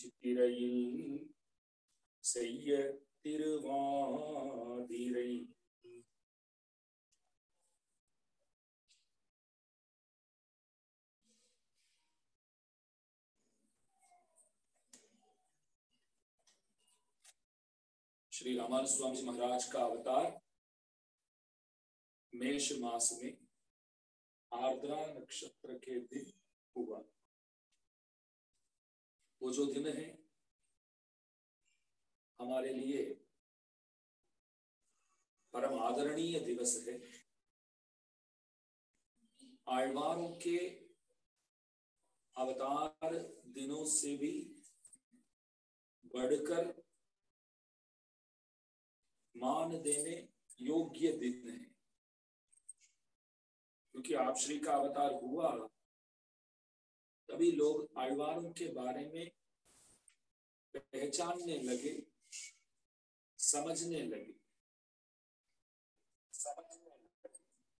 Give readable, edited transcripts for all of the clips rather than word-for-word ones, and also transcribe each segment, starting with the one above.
சித்திரையில் செய்ய திருவாதிரை श्री रामानुज स्वामी जी महाराज का अवतार मेष मास में आर्द्रा नक्षत्र के दिन हुआ। वो जो दिन है हमारे लिए परम आदरणीय दिवस है। आழ்वारों के अवतार दिनों से भी बढ़कर मान देने योग्य दिन है, क्योंकि आप श्री का अवतार हुआ तभी लोग आழ்वारों के बारे में पहचानने लगे, समझने लगे।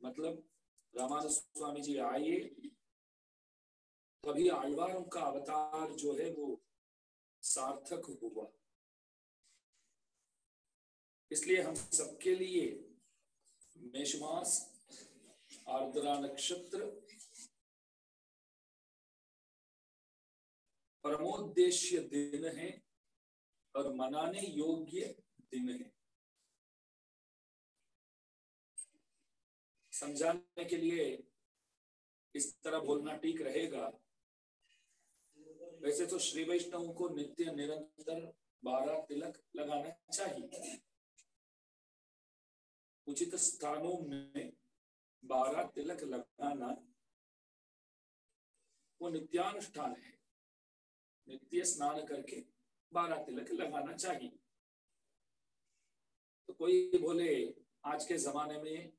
मतलब रामानुज स्वामी जी आए तभी आழ்वारों का अवतार जो है वो सार्थक हुआ। इसलिए हम सबके लिए मेष मास आर्द्रा नक्षत्र परमोद्देश्य दिन है और मनाने योग्य दिन है। समझाने के लिए इस तरह बोलना ठीक रहेगा। वैसे तो श्री वैष्णव को नित्य निरंतर 12 तिलक लगाना चाहिए। उचित स्थानों में 12 तिलक लगाना वो नित्यानुष्ठान है। नित्य स्नान करके 12 तिलक लगाना चाहिए। तो कोई बोले आज के जमाने में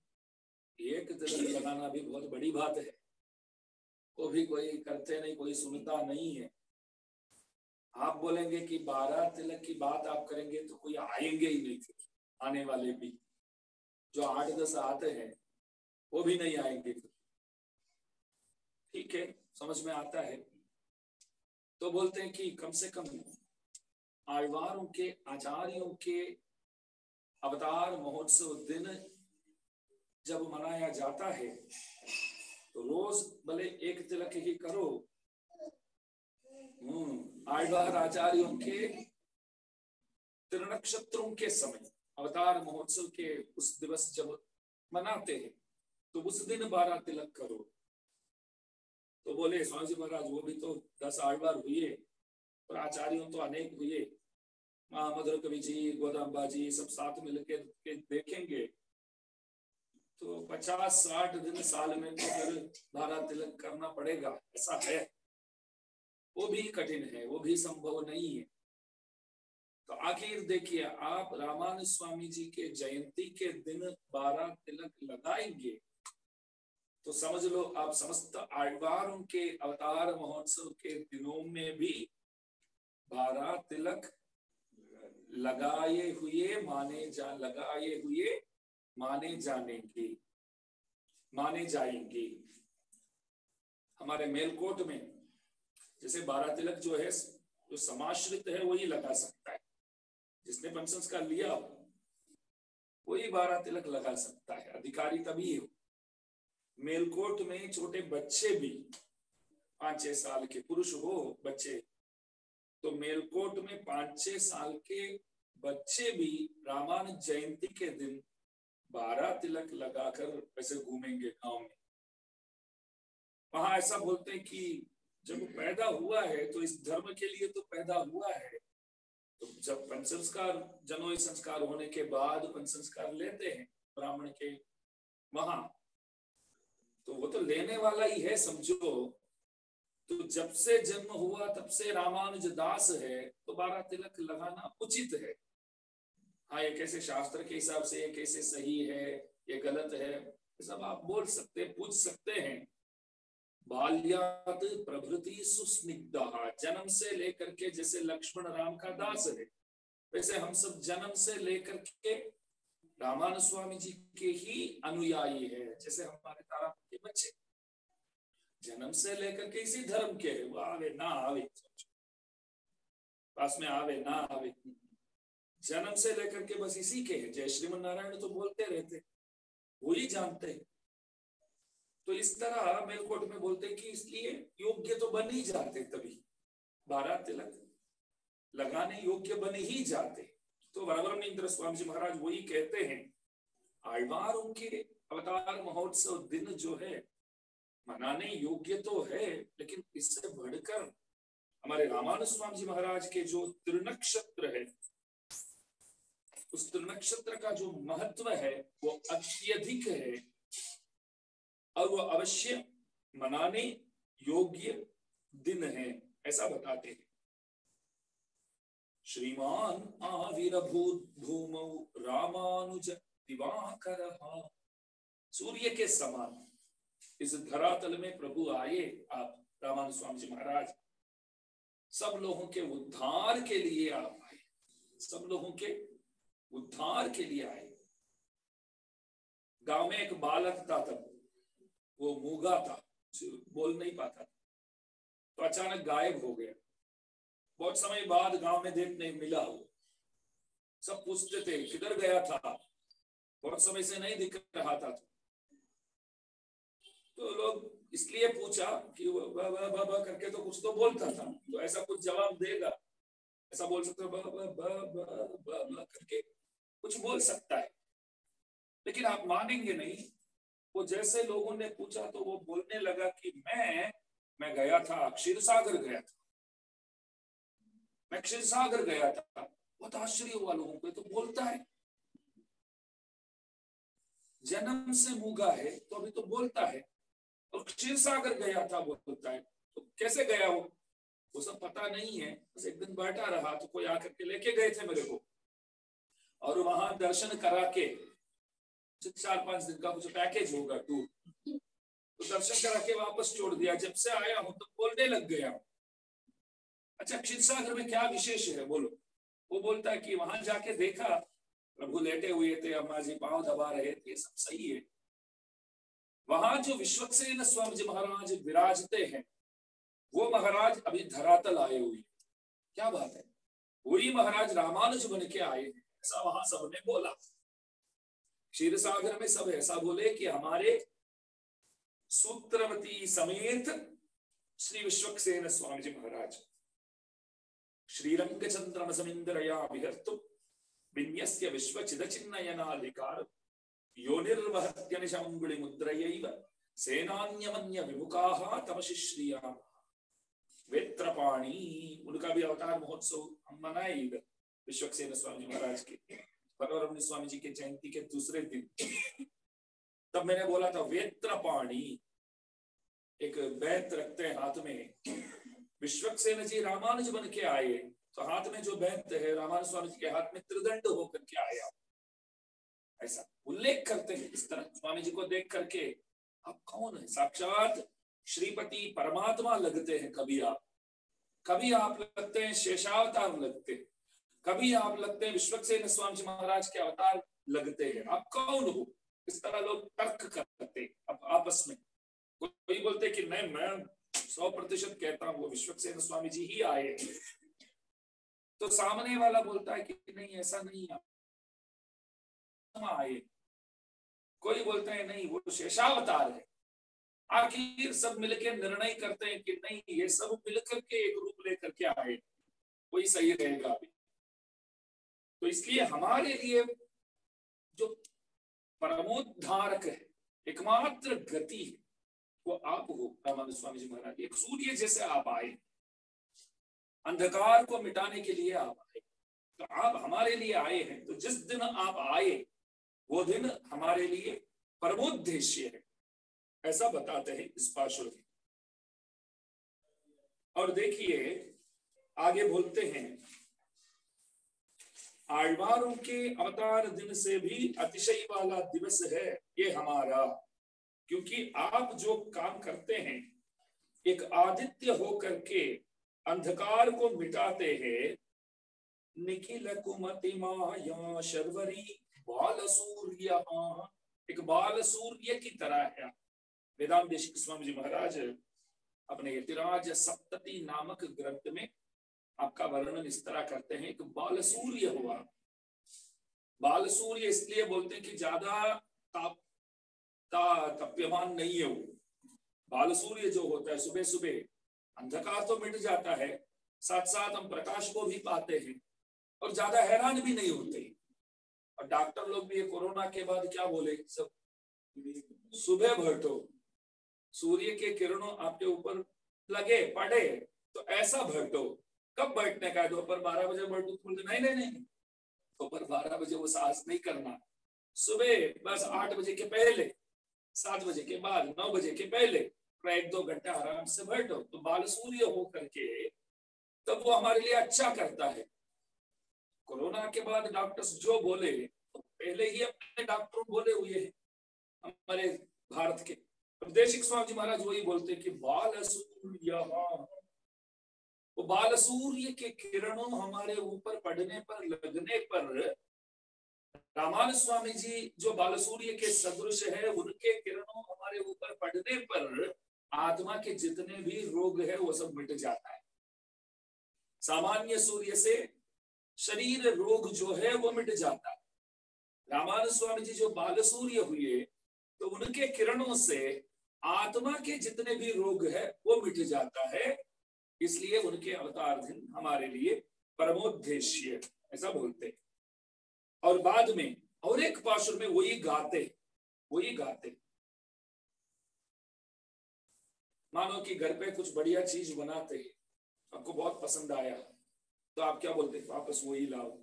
एक तिलक लगाना भी बहुत बड़ी बात है, वो भी कोई करते नहीं, कोई सुनता नहीं है। आप बोलेंगे कि 12 तिलक की बात आप करेंगे तो कोई आएंगे ही नहीं। फिर आने वाले भी जो 8-10 आते हैं वो भी नहीं आएंगे। ठीक है, समझ में आता है। तो बोलते हैं कि कम से कम आழ்वारों के आचार्यों के अवतार महोत्सव दिन जब मनाया जाता है तो रोज भले एक तिलक ही करो। आழ்वार आचार्यों के त्रिनक्षत्रों के समय अवतार महोत्सव के उस दिवस जब मनाते हैं तो उस दिन 12 तिलक करो। तो बोले स्वामी जी महाराज वो भी तो 10 आழ்वार हुए और आचार्यों तो अनेक हुए। महामधुर कवि जी, गोदाम्बा जी सब साथ मिलकर के देखेंगे तो 50-60 दिन साल में तो फिर 12 तिलक करना पड़ेगा। ऐसा है, वो भी कठिन है, वो भी संभव नहीं है। तो आखिर देखिए, आप रामानुज स्वामी जी के जयंती के दिन 12 तिलक लगाएंगे तो समझ लो आप समस्त आழ்वारों के अवतार महोत्सव के दिनों में भी 12 तिलक लगाए हुए माने जाएंगे। हमारे मेलकोट में जैसे 12 तिलक जो है जो समाश्रित है वही लगा सकता है। जिसने पंचसंस्कार लिया वही 12 तिलक लगा सकता है, अधिकारी तभी हो। मेलकोट में छोटे बच्चे भी 5-6 साल के, पुरुष हो बच्चे तो मेलकोट में 5-6 साल के बच्चे भी रामानुज जयंती के दिन 12 तिलक लगाकर वैसे घूमेंगे गांव में। वहां ऐसा बोलते हैं कि जब पैदा हुआ है तो इस धर्म के लिए तो पैदा हुआ है। तो जब पंचसंस्कार जनोई संस्कार होने के बाद पंचसंस्कार लेते हैं ब्राह्मण के वहां, तो वो तो लेने वाला ही है समझो। तो जब से जन्म हुआ तब से रामानुज दास है तो 12 तिलक लगाना उचित है। हाँ, ये कैसे शास्त्र के हिसाब से ये कैसे सही है ये गलत है सब आप बोल सकते, पूछ सकते हैं। बाल्यात प्रभृति सुस्निग्धा, जन्म से लेकर के जैसे लक्ष्मण राम का दास है, वैसे हम सब जन्म से लेकर के रामानुज स्वामी जी के ही अनुयायी है। जैसे हमारे तारापुर के बच्चे जन्म से लेकर के इसी धर्म के है, वो आवे ना आवे, पास में आवे ना आवे, जन्म से लेकर के बस इसी के है। जय श्रीमन नारायण तो बोलते रहते, वो ही जानते हैं। तो इस तरह मेलकोट में बोलते कि इसलिए योग्य तो बन ही जाते, तभी 12 तिलक लगाने योग्य बन ही जाते। तो वरवरमणींद्र स्वामी जी महाराज वही कहते हैं, आழ்वारों के अवतार महोत्सव दिन जो है मनाने योग्य तो है, लेकिन इससे बढ़कर हमारे रामानुज स्वामी जी महाराज के जो त्रिनक्षत्र है, उस त्रिनक्षत्र का जो महत्व है वो अत्यधिक है और वो अवश्य मनाने योग्य दिन है, ऐसा बताते हैं। श्रीमान आविर्भूत भूमौ रामानुज दिवाकरः, सूर्य के समान इस धरातल में प्रभु आए। आप रामानुज स्वामी जी महाराज सब लोगों के उद्धार के लिए आप आए, सब लोगों के उद्धार के लिए आए। गांव में एक बालक था, तब वो मूंगा था, बोल नहीं पाता, तो अचानक गायब हो गया। बहुत समय बाद गांव में देखने मिला, वो सब पूछते थे किधर गया था, बहुत समय से नहीं दिख रहा था। तो लोग इसलिए पूछा कि वो बा करके तो कुछ तो बोलता था, तो ऐसा कुछ जवाब देगा, ऐसा बोल सकते बा करके कुछ बोल सकता है, लेकिन आप मानेंगे नहीं, वो जैसे लोगों ने पूछा तो वो बोलने लगा कि मैं गया था, क्षीर सागर गया था, मैं क्षीर सागर गया था। बहुत आश्चर्य हुआ लोगों को, तो बोलता है, जन्म से मूंगा है तो अभी तो बोलता है, और क्षीर सागर गया था बोलता है, तो कैसे गया वो सब पता नहीं है। बस एक दिन बैठा रहा तो कोई आकर के लेके गए थे मेरे को, और वहां दर्शन करा के 4-5 दिन का कुछ पैकेज होगा टूर, तो दर्शन करा के वापस छोड़ दिया। जब से आया हूं तो बोलने लग गया। अच्छा, क्षीर सागर में क्या विशेष है बोलो? वो बोलता है कि वहां जाके देखा प्रभु लेटे हुए थे, अम्मा जी पांव दबा रहे थे, सब सही है। वहां जो विश्वक्सेन स्वामी जी महाराज विराजते हैं, वो महाराज अभी धरातल आए हुए। क्या बात है, वही महाराज रामानुज बन के आए, ऐसा वहां सबने बोला। क्षीर सागर में सब ऐसा बोले कि हमारे सूत्रवती समेत श्री विश्वक्सेन स्वामी जी महाराज श्रीरंग चंद्रम समिंदरया विहर्तु विन्यस्य विश्वचिदचिन्नयनाधिकार योनिर्वहत्यनिशंगुली मुद्रयैव सेनान्यमन्य विमुखाः तमसि श्रियाम। वेत्रपाणी, उनका भी अवतार महोत्सव हम मनाए इधर विश्वक्सेन स्वामी महाराज के, वरवरमणि स्वामी जी के जयंती के दूसरे दिन। तब मैंने बोला था वेत्रपाणी, एक बैत रखते हैं हाथ में, विश्वक्सेन जी रामानुज बन के आए, तो हाथ में जो बैत है रामानुज स्वामी जी के हाथ में त्रिदंड होकर के आया, ऐसा उल्लेख करते हैं। इस तरह स्वामी जी को देख करके आप कौन है, साक्षात श्रीपति परमात्मा लगते हैं। कभी आप लगते हैं शेषावतार लगते हैं, कभी आप लगते हैं विश्वक्सेन स्वामी जी महाराज के अवतार लगते हैं। आप कौन हो? इस तरह लोग तर्क करते अब आपस में। कोई बोलते कि नहीं, मैं 100% कहता हूं वो विश्वक्सेन स्वामी जी ही आए, तो सामने वाला बोलता है कि नहीं, ऐसा नहीं आए। कोई बोलता है नहीं, वो शेषावतार है। आखिर सब मिलकर निर्णय करते हैं कि नहीं, ये सब मिलकर के एक रूप लेकर के आए, वही सही रहेगा अभी। तो इसलिए हमारे लिए जो परमोद्धारक है, एकमात्र गति है, वो आप हो रामानुज स्वामी जी महाराज। एक सूर्य जैसे आप आए, अंधकार को मिटाने के लिए आप आए, तो आप हमारे लिए आए हैं। तो जिस दिन आप आए वो दिन हमारे लिए परमोद्देश्य है, ऐसा बताते हैं इस पाशुर में। और देखिए आगे बोलते हैं, आழ்वारों के अवतार दिन से भी अतिशय वाला दिवस है ये हमारा। क्योंकि आप जो काम करते हैं एक आदित्य होकर के अंधकार को मिटाते हैं। निखिल कुमति माया शर्वरी बाल सूर्य, एक बाल सूर्य की तरह है। वेदांत देशिक स्वामी जी महाराज अपने यतिराज सप्तति नामक ग्रंथ में आपका वर्णन इस तरह करते हैं कि बाल सूर्य हुआ। बाल सूर्य इसलिए बोलते हैं कि ज्यादा तप्यमान नहीं है वो। बाल सूर्य जो होता है सुबह सुबह अंधकार तो मिट जाता है, साथ साथ हम प्रकाश को भी पाते हैं और ज्यादा हैरान भी नहीं होते। और डॉक्टर लोग भी ये कोरोना के बाद क्या बोले, सब सुबह बैठो, सूर्य के किरणों आपके ऊपर लगे पड़े तो ऐसा बैठो। कब बैठने का है? दोपहर 12 बजे बैठो? बोलते नहीं नहीं नहीं, दोपहर 12 बजे वो साहस नहीं करना। सुबह बस 8 बजे के पहले, 7 बजे के बाद, 9 बजे के पहले 1-2 घंटा आराम से बैठो तो बाल सूर्य हो करके तब वो हमारे लिए अच्छा करता है। कोरोना के बाद डॉक्टर्स जो बोले तो पहले ही अपने डॉक्टर बोले हुए हैं हमारे भारत के। देशिक स्वामी जी महाराज वही बोलते कि बाल सूर्य, वो बाल सूर्य के किरणों हमारे ऊपर पड़ने पर, लगने पर, रामानुज स्वामी जी जो बाल सूर्य के सदृश है उनके किरणों हमारे ऊपर पड़ने पर आत्मा के जितने भी रोग है वो सब मिट जाता है। सामान्य सूर्य से शरीर रोग जो है वो मिट जाता है। रामानुज स्वामी जी जो बाल सूर्य हुए तो उनके किरणों से आत्मा के जितने भी रोग है वो मिट जाता है। इसलिए उनके अवतार दिन हमारे लिए परमोद्देश्य, ऐसा बोलते हैं। और बाद में और एक पाशुर में वही गाते। मानो कि घर पे कुछ बढ़िया चीज बनाते हैं, आपको बहुत पसंद आया तो आप क्या बोलते हैं, वापस वही लाओ।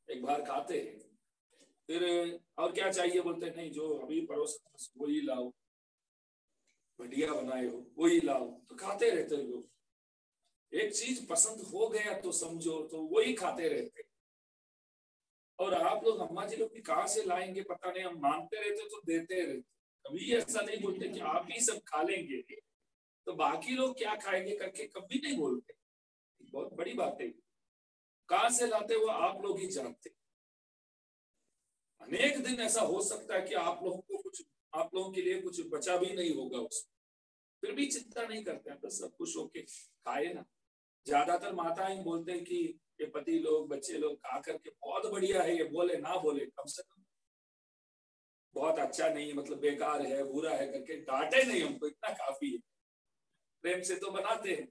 एक बार खाते हैं, फिर और क्या चाहिए, बोलते हैं नहीं जो अभी परोसा वही लाओ, बढ़िया बनाए हो वही लाओ। तो खाते रहते हैं लोग। एक चीज पसंद हो गया तो समझो तो वही खाते रहते। और आप लोग अम्मा जी लोग भी कहाँ से लाएंगे पता नहीं, हम मांगते रहते तो देते रहते। कभी ऐसा नहीं बोलते कि आप ही सब खा लेंगे तो बाकी लोग क्या खाएंगे करके कभी नहीं बोलते। बहुत बड़ी बात है। कहाँ से लाते वो आप लोग ही जानते। अनेक दिन ऐसा हो सकता है कि आप लोगों के लिए कुछ बचा भी नहीं होगा उसमें, फिर भी चिंता नहीं करते हैं, बस सब खुश होके खाए ना। ज्यादातर माताएं बोलते हैं कि ये पति लोग बच्चे लोग खा करके बहुत बढ़िया है, ये बोले ना बोले कम से कम बहुत अच्छा नहीं है, मतलब बेकार है, बुरा है करके डांटे नहीं, हमको इतना काफी है। प्रेम से तो बनाते हैं,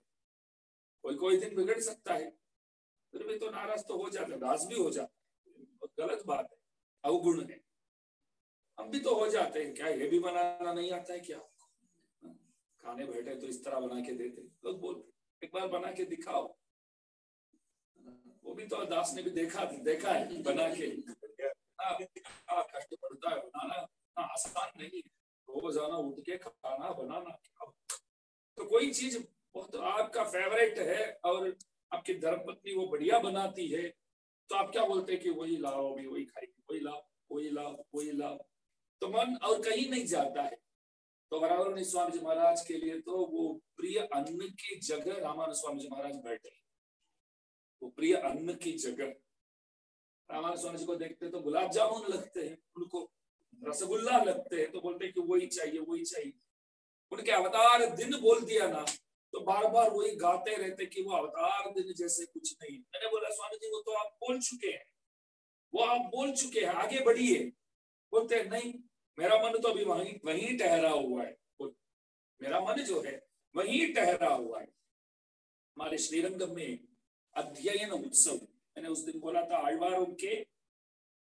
कोई दिन बिगड़ सकता है, फिर भी तो नाराज तो हो जाता है, नाराज भी हो जाता है, बहुत गलत बात है, अवगुण है। हम भी तो हो जाते हैं, क्या ये भी बनाना नहीं आता है क्या? खाने बैठे तो इस तरह बना के देते लोग, बोल एक बार बना के दिखाओ। वो भी तो दास ने भी देखा है बना के। कष्ट पड़ता है बनाना, आसान नहीं, रोजाना उठ के खाना बनाना। तो कोई चीज बहुत आपका फेवरेट है और आपकी धर्मपत्नी वो बढ़िया बनाती है तो आप क्या बोलते हैं कि वही लाओ, अभी वही खाएंगे, वही लाओ, तो मन और कहीं नहीं जाता है। तो रामानुज स्वामी जी महाराज के लिए तो वो प्रिय अन्न की जगह रामानुज स्वामी जी महाराज बैठे। वो प्रिय अन्न की जगह रामानुज स्वामी जी को देखते तो गुलाब जामुन लगते हैं, उनको रसगुल्ला लगते हैं तो बोलते हैं कि वही चाहिए। उनके अवतार दिन बोल दिया ना तो बार बार वही गाते रहते कि वो अवतार दिन जैसे कुछ नहीं। मैंने बोला स्वामी जी वो तो आप बोल चुके हैं, आगे बढ़िए। बोलते हैं नहीं, मेरा मन तो अभी वहीं ठहरा हुआ है, मेरा मन जो है वहीं ठहरा हुआ है। हमारे श्रीरंगम में अध्ययन उत्सव, मैंने उस दिन बोला था आழ்वारों के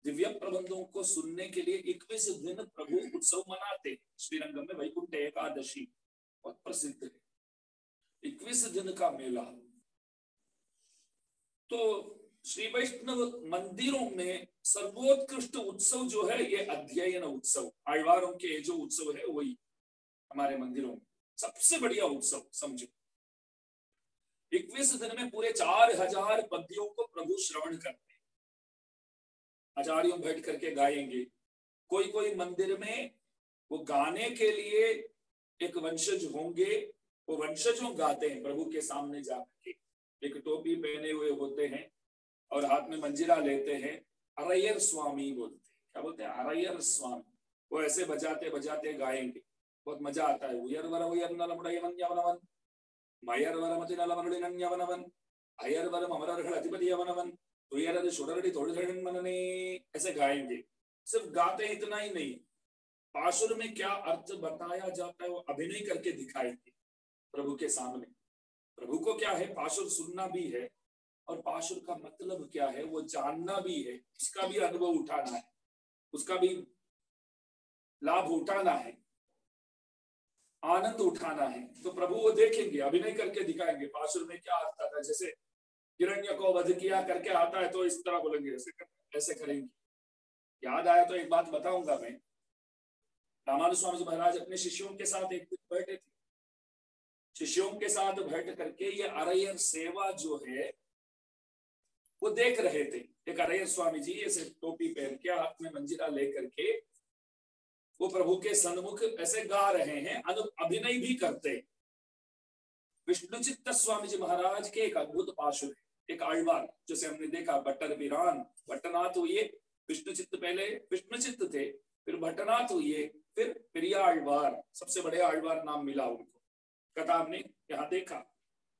दिव्य प्रबंधों को सुनने के लिए 21 दिन प्रभु उत्सव मनाते श्रीरंगम में। वैकुंठ एकादशी बहुत प्रसिद्ध है, 21 दिन का मेला। तो श्री वैष्णव मंदिरों में सर्वोत्कृष्ट उत्सव जो है ये अध्ययन उत्सव, आழ்वारों के जो उत्सव है वही हमारे मंदिरों में सबसे बढ़िया उत्सव समझो। 21 दिन में पूरे 4000 पद्यों को प्रभु श्रवण करते हैं, आचार्यों बैठ करके गाएंगे। कोई मंदिर में वो गाने के लिए एक वंशज होंगे, वो वंशजों गाते हैं प्रभु के सामने जाकर के। एक टोपी पहने हुए होते हैं और हाथ में मंजीरा लेते हैं, अरैयर स्वामी बोलते हैं। क्या बोलते हैं? अरैयर स्वामी। वो ऐसे बजाते बजाते गाएंगे, बहुत मजा आता है। उयरवर उयर्नलमुडयवन्यवनवन मयरवरमतिनलमरुडिनन्यवनवन अयरवरम अमरर्हल अधिपतियवनवन तुयरद शुडरडि तोड़धड़न मनने, ऐसे गाएंगे। सिर्फ गाते इतना ही नहीं, पाशुर में क्या अर्थ बताया जाता है वो अभिनय करके दिखाएंगे प्रभु के सामने। प्रभु को क्या है, पाशुर सुनना भी है और पाशुर का मतलब क्या है वो जानना भी है, उसका भी अनुभव उठाना है, उसका भी लाभ उठाना है, आनंद उठाना है। तो प्रभु वो देखेंगे, अभिनय करके दिखाएंगे पाशुर में क्या अर्थ आता है। जैसे हिरण्य को वध किया करके आता है तो इस तरह बोलेंगे, ऐसे करेंगे। याद आया तो एक बात बताऊंगा मैं। रामानुज स्वामी महाराज अपने शिष्यों के साथ एक दिन बैठे थे, शिष्यों के साथ बैठ करके ये अरैयर सेवा जो है वो देख रहे थे। एक अरैयर स्वामी जी ऐसे टोपी पहन के हाथ में मंजीरा लेकर के वो प्रभु के सन्मुख ऐसे गा रहे हैं, अभिनय भी करते। विष्णुचित्त स्वामी जी महाराज के एक अद्भुत पाशुर है, एक आழ்वार, जैसे हमने देखा भट्टर बिरान भट्टनाथ हुए, विष्णुचित्त पहले विष्णुचित्त थे, फिर भट्टनाथ हुए, फिर प्रिया आழ்वार, सबसे बड़े आழ்वार नाम मिला उनको। कथा हमने यहाँ देखा।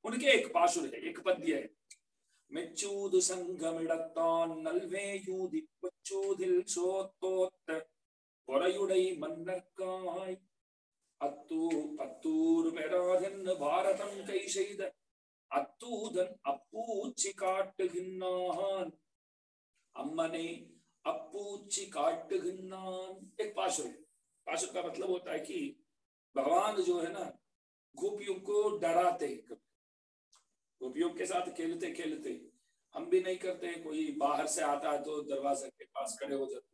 उनके एक पाशुर है, एक पद्य है। मेच्चूदु संगमिडत्तान नल्वेयूदि पच्चूदिल सोत्तोत्त वरयुडै मन्नर्काय अत्तू अत्तूर पेराधन भारतम कैशैद अत्तूदन अप्पूची काट्टगिन्नान अम्मने अप्पूची काट्टगिन्नान। एक पाशुर है। पाशुर का मतलब होता है कि भगवान जो है ना गोपियों को डराते हैं। गोपियों के साथ खेलते खेलते, हम भी नहीं करते, कोई बाहर से आता है तो दरवाजे के पास खड़े हो जाते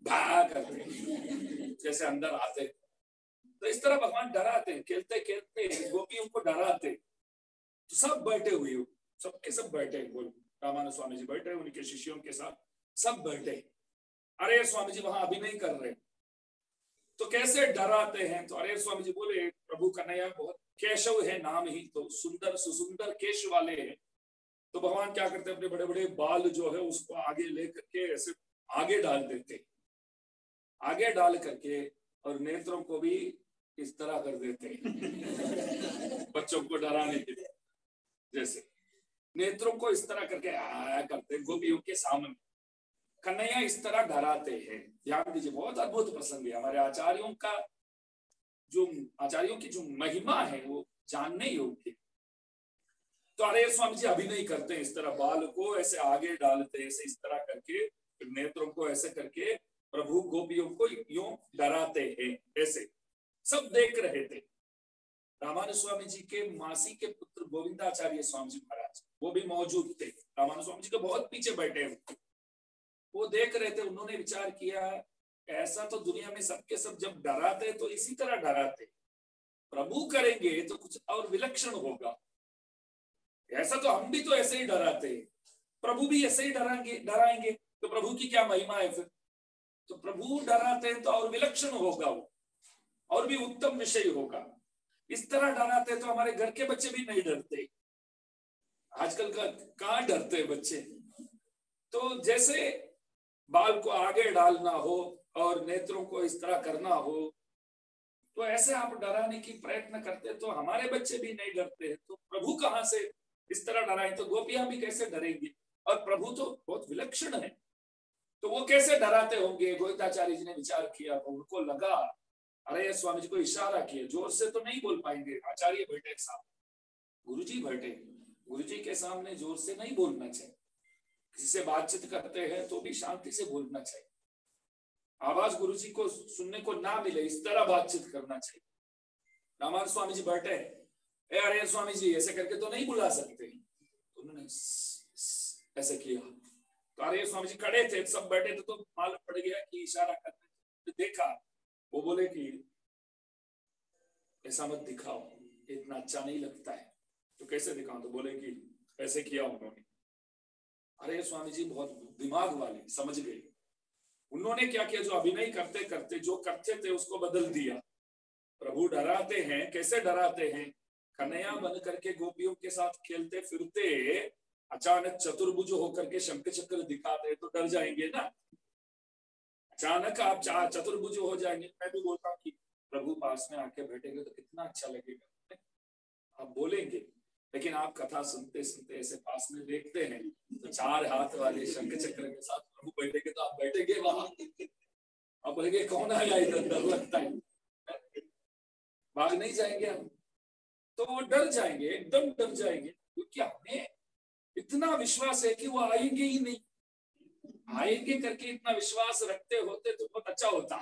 भा करते जैसे अंदर आते। तो इस तरह भगवान डराते हैं, खेलते खेलते गोपियों को डराते। तो सब बैठे हुए हो, सबके सब बैठे, बोल रामानुज स्वामी जी बैठे उनके शिष्यों के साथ, सब बैठे। अरे स्वामी जी वहां अभिनय कर रहे, तो कैसे डराते हैं। तो अरे स्वामी जी बोले प्रभु कन्हैया बहुत केशव है नाम ही, तो सुंदर सुसुंदर केश वाले हैं। तो भगवान क्या करते हैं, अपने बड़े बड़े बाल जो है उसको आगे लेकर के ऐसे आगे डाल देते, आगे डाल करके, और नेत्रों को भी इस तरह कर देते बच्चों को डराने के लिए। जैसे नेत्रों को इस तरह करके करते गोपियों के सामने। कन्हैया इस तरह डराते हैं। ध्यान दीजिए, बहुत अद्भुत प्रसंग है। हमारे आचार्यों का जो आचार्यों की जो महिमा है वो जानने योग्य। तो अरे स्वामी जी अभिनय करते हैं, इस तरह बाल को ऐसे आगे डालते हैं, ऐसे इस तरह करके, फिर नेत्रों को ऐसे करके प्रभु गोपियों को यूं डराते हैं। ऐसे सब देख रहे थे। रामानुज स्वामी जी के मासी के पुत्र गोविंदाचार्य स्वामी जी महाराज वो भी मौजूद थे। रामानुज स्वामी जी के बहुत पीछे बैठे हैं, वो देख रहे थे। उन्होंने विचार किया, ऐसा तो दुनिया में सबके सब जब डराते तो इसी तरह डराते, प्रभु करेंगे तो कुछ और विलक्षण होगा। ऐसा तो हम भी तो ऐसे ही डराते, प्रभु भी ऐसे ही डराएंगे तो प्रभु की क्या महिमा है फिर। तो प्रभु डराते हैं तो और विलक्षण होगा वो, और भी उत्तम विषय होगा। इस तरह डराते तो हमारे घर के बच्चे भी नहीं डरते। आजकल का कहाँ डरते बच्चे। तो जैसे बाल को आगे डालना हो और नेत्रों को इस तरह करना हो, तो ऐसे आप डराने की प्रयत्न करते तो हमारे बच्चे भी नहीं डरते। तो प्रभु कहाँ से इस तरह डराए, तो गोपियां भी कैसे डरेंगी। और प्रभु तो बहुत विलक्षण है, तो वो कैसे डराते होंगे। गोविंदाचार्य जी ने विचार किया, तो उनको लगा, अरे स्वामी जी को इशारा किया, जोर से तो नहीं बोल पाएंगे, आचार्य बैठे सामने, गुरुजी बैठे, गुरुजी के सामने जोर से नहीं बोलना चाहिए। किसी से बातचीत करते हैं तो भी शांति से बोलना चाहिए, आवाज गुरुजी को सुनने को ना मिले, इस तरह बातचीत करना चाहिए। रामानुज स्वामी जी बैठे, अरे स्वामी जी ऐसे करके तो नहीं बुला सकते। तो उन्होंने ऐसे किया, तो अरे स्वामी जी खड़े थे, सब बैठे थे, तो मालूम पड़ गया कि इशारा करते। तो देखा, वो बोले कि ऐसा मत दिखाओ, इतना अच्छा नहीं लगता है। तो कैसे दिखाऊं, तो बोले कि ऐसे किया उन्होंने। अरे स्वामी जी बहुत दिमाग वाले, समझ गए। उन्होंने क्या किया, जो अभिनय करते करते जो करते थे उसको बदल दिया। प्रभु डराते हैं, कैसे डराते हैं, कन्हैया बन करके गोपियों के साथ खेलते फिरते अचानक चतुर्भुज होकर के शंख चक्र दिखाते तो डर जाएंगे ना। अचानक आप चतुर्भुज हो जाएंगे। मैं भी बोलता हूँ कि प्रभु पास में आके बैठेंगे तो कितना अच्छा लगेगा, आप बोलेंगे। लेकिन आप कथा सुनते सुनते ऐसे पास में देखते हैं तो 4 हाथ वाले शंख चक्र के साथ प्रभु बैठेंगे तो आप बैठेंगे वहां, आप बोलेंगे कौन आया इधर, डर लगता है, भाग नहीं जाएंगे हम। तो वो डर जाएंगे, एकदम डर जाएंगे, क्योंकि हमें इतना विश्वास है कि वो आएंगे ही नहीं। आएंगे करके इतना विश्वास रखते होते तो बहुत अच्छा होता।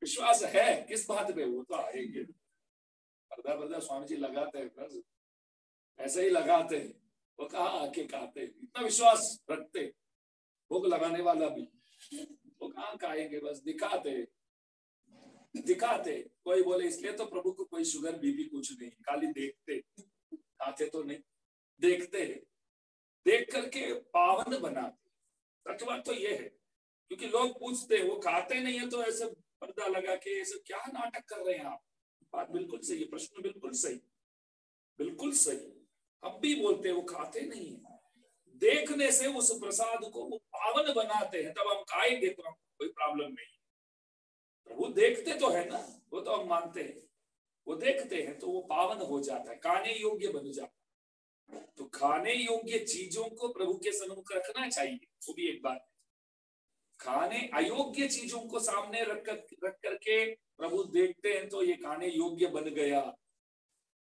विश्वास है किस बात पे, वो तो आएंगे। बरदा स्वामी जी लगाते हैं, ऐसे ही लगाते हैं। वो कहा आके कहते हैं, इतना विश्वास रखते। भोग लगाने वाला भी वो कहाँ खाएंगे, बस दिखाते दिखाते। कोई बोले इसलिए तो प्रभु को कोई शुगर बीपी कुछ नहीं, खाली देखते, खाते तो नहीं, देखते हैं, देख करके पावन बनाते। सच बात तो ये है, क्योंकि लोग पूछते हैं वो खाते नहीं है तो ऐसे पर्दा लगा के ऐसे क्या नाटक कर रहे हैं आप। बात बिल्कुल सही है, प्रश्न बिल्कुल सही, बिल्कुल सही। हम भी बोलते हैं वो खाते नहीं है, देखने से उस प्रसाद को वो पावन बनाते हैं, तब हम खाएंगे तो हम कोई प्रॉब्लम नहीं। वो देखते तो है ना, वो तो हम मानते हैं, वो देखते हैं तो वो पावन हो जाता है, खाने योग्य बन जाता है। तो खाने योग्य चीजों को प्रभु के सन्मुख रखना चाहिए, वो भी एक बात है। खाने अयोग्य चीजों को सामने रख करके प्रभु देखते हैं तो ये खाने योग्य बन गया,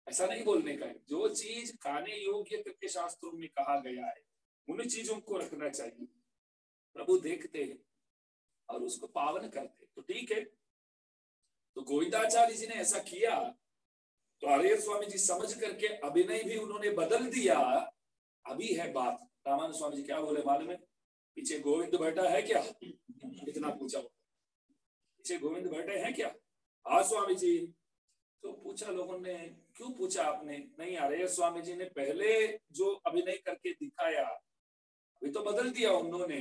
ऐसा नहीं बोलने का है। जो चीज खाने योग्य करके शास्त्रों में कहा गया है उन चीजों को रखना चाहिए। प्रभु देखते हैं और उसको पावन करते, तो ठीक है। तो गोविंदाचार्य जी ने ऐसा किया तो आर्य स्वामी जी समझ करके अभिनय भी उन्होंने बदल दिया। अभी है बात, रामानंद स्वामी जी क्या बोले मालूम है, पीछे गोविंद बैठा है क्या, इतना पूछा, पीछे गोविंद बैठे हैं क्या। हाँ स्वामी जी। तो पूछा लोगों ने, क्यों पूछा आपने। नहीं, आर्य स्वामी जी ने पहले जो अभिनय करके दिखाया अभी तो बदल दिया उन्होंने,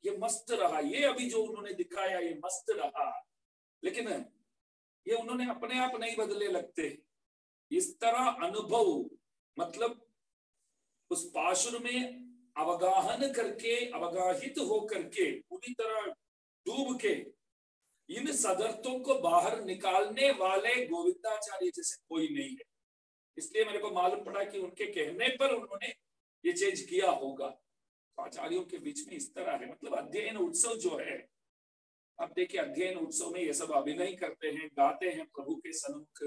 ये मस्त रहा, ये अभी जो उन्होंने दिखाया ये मस्त रहा, लेकिन ये उन्होंने अपने आप नहीं बदले लगते। इस तरह अनुभव, मतलब उस पाशुर में अवगाहन करके, अवगाहित हो करके, पूरी तरह डूब के इन सदर्थों को बाहर निकालने वाले गोविंदाचार्य जैसे कोई नहीं है। इसलिए मेरे को मालूम पड़ा कि उनके कहने पर उन्होंने ये चेंज किया होगा। आचार्यों के बीच में इस तरह है, मतलब अध्ययन उत्सव जो है, आप देखिए अध्ययन उत्सव में ये सब अभिनय करते हैं, गाते हैं प्रभु के सन्मुख,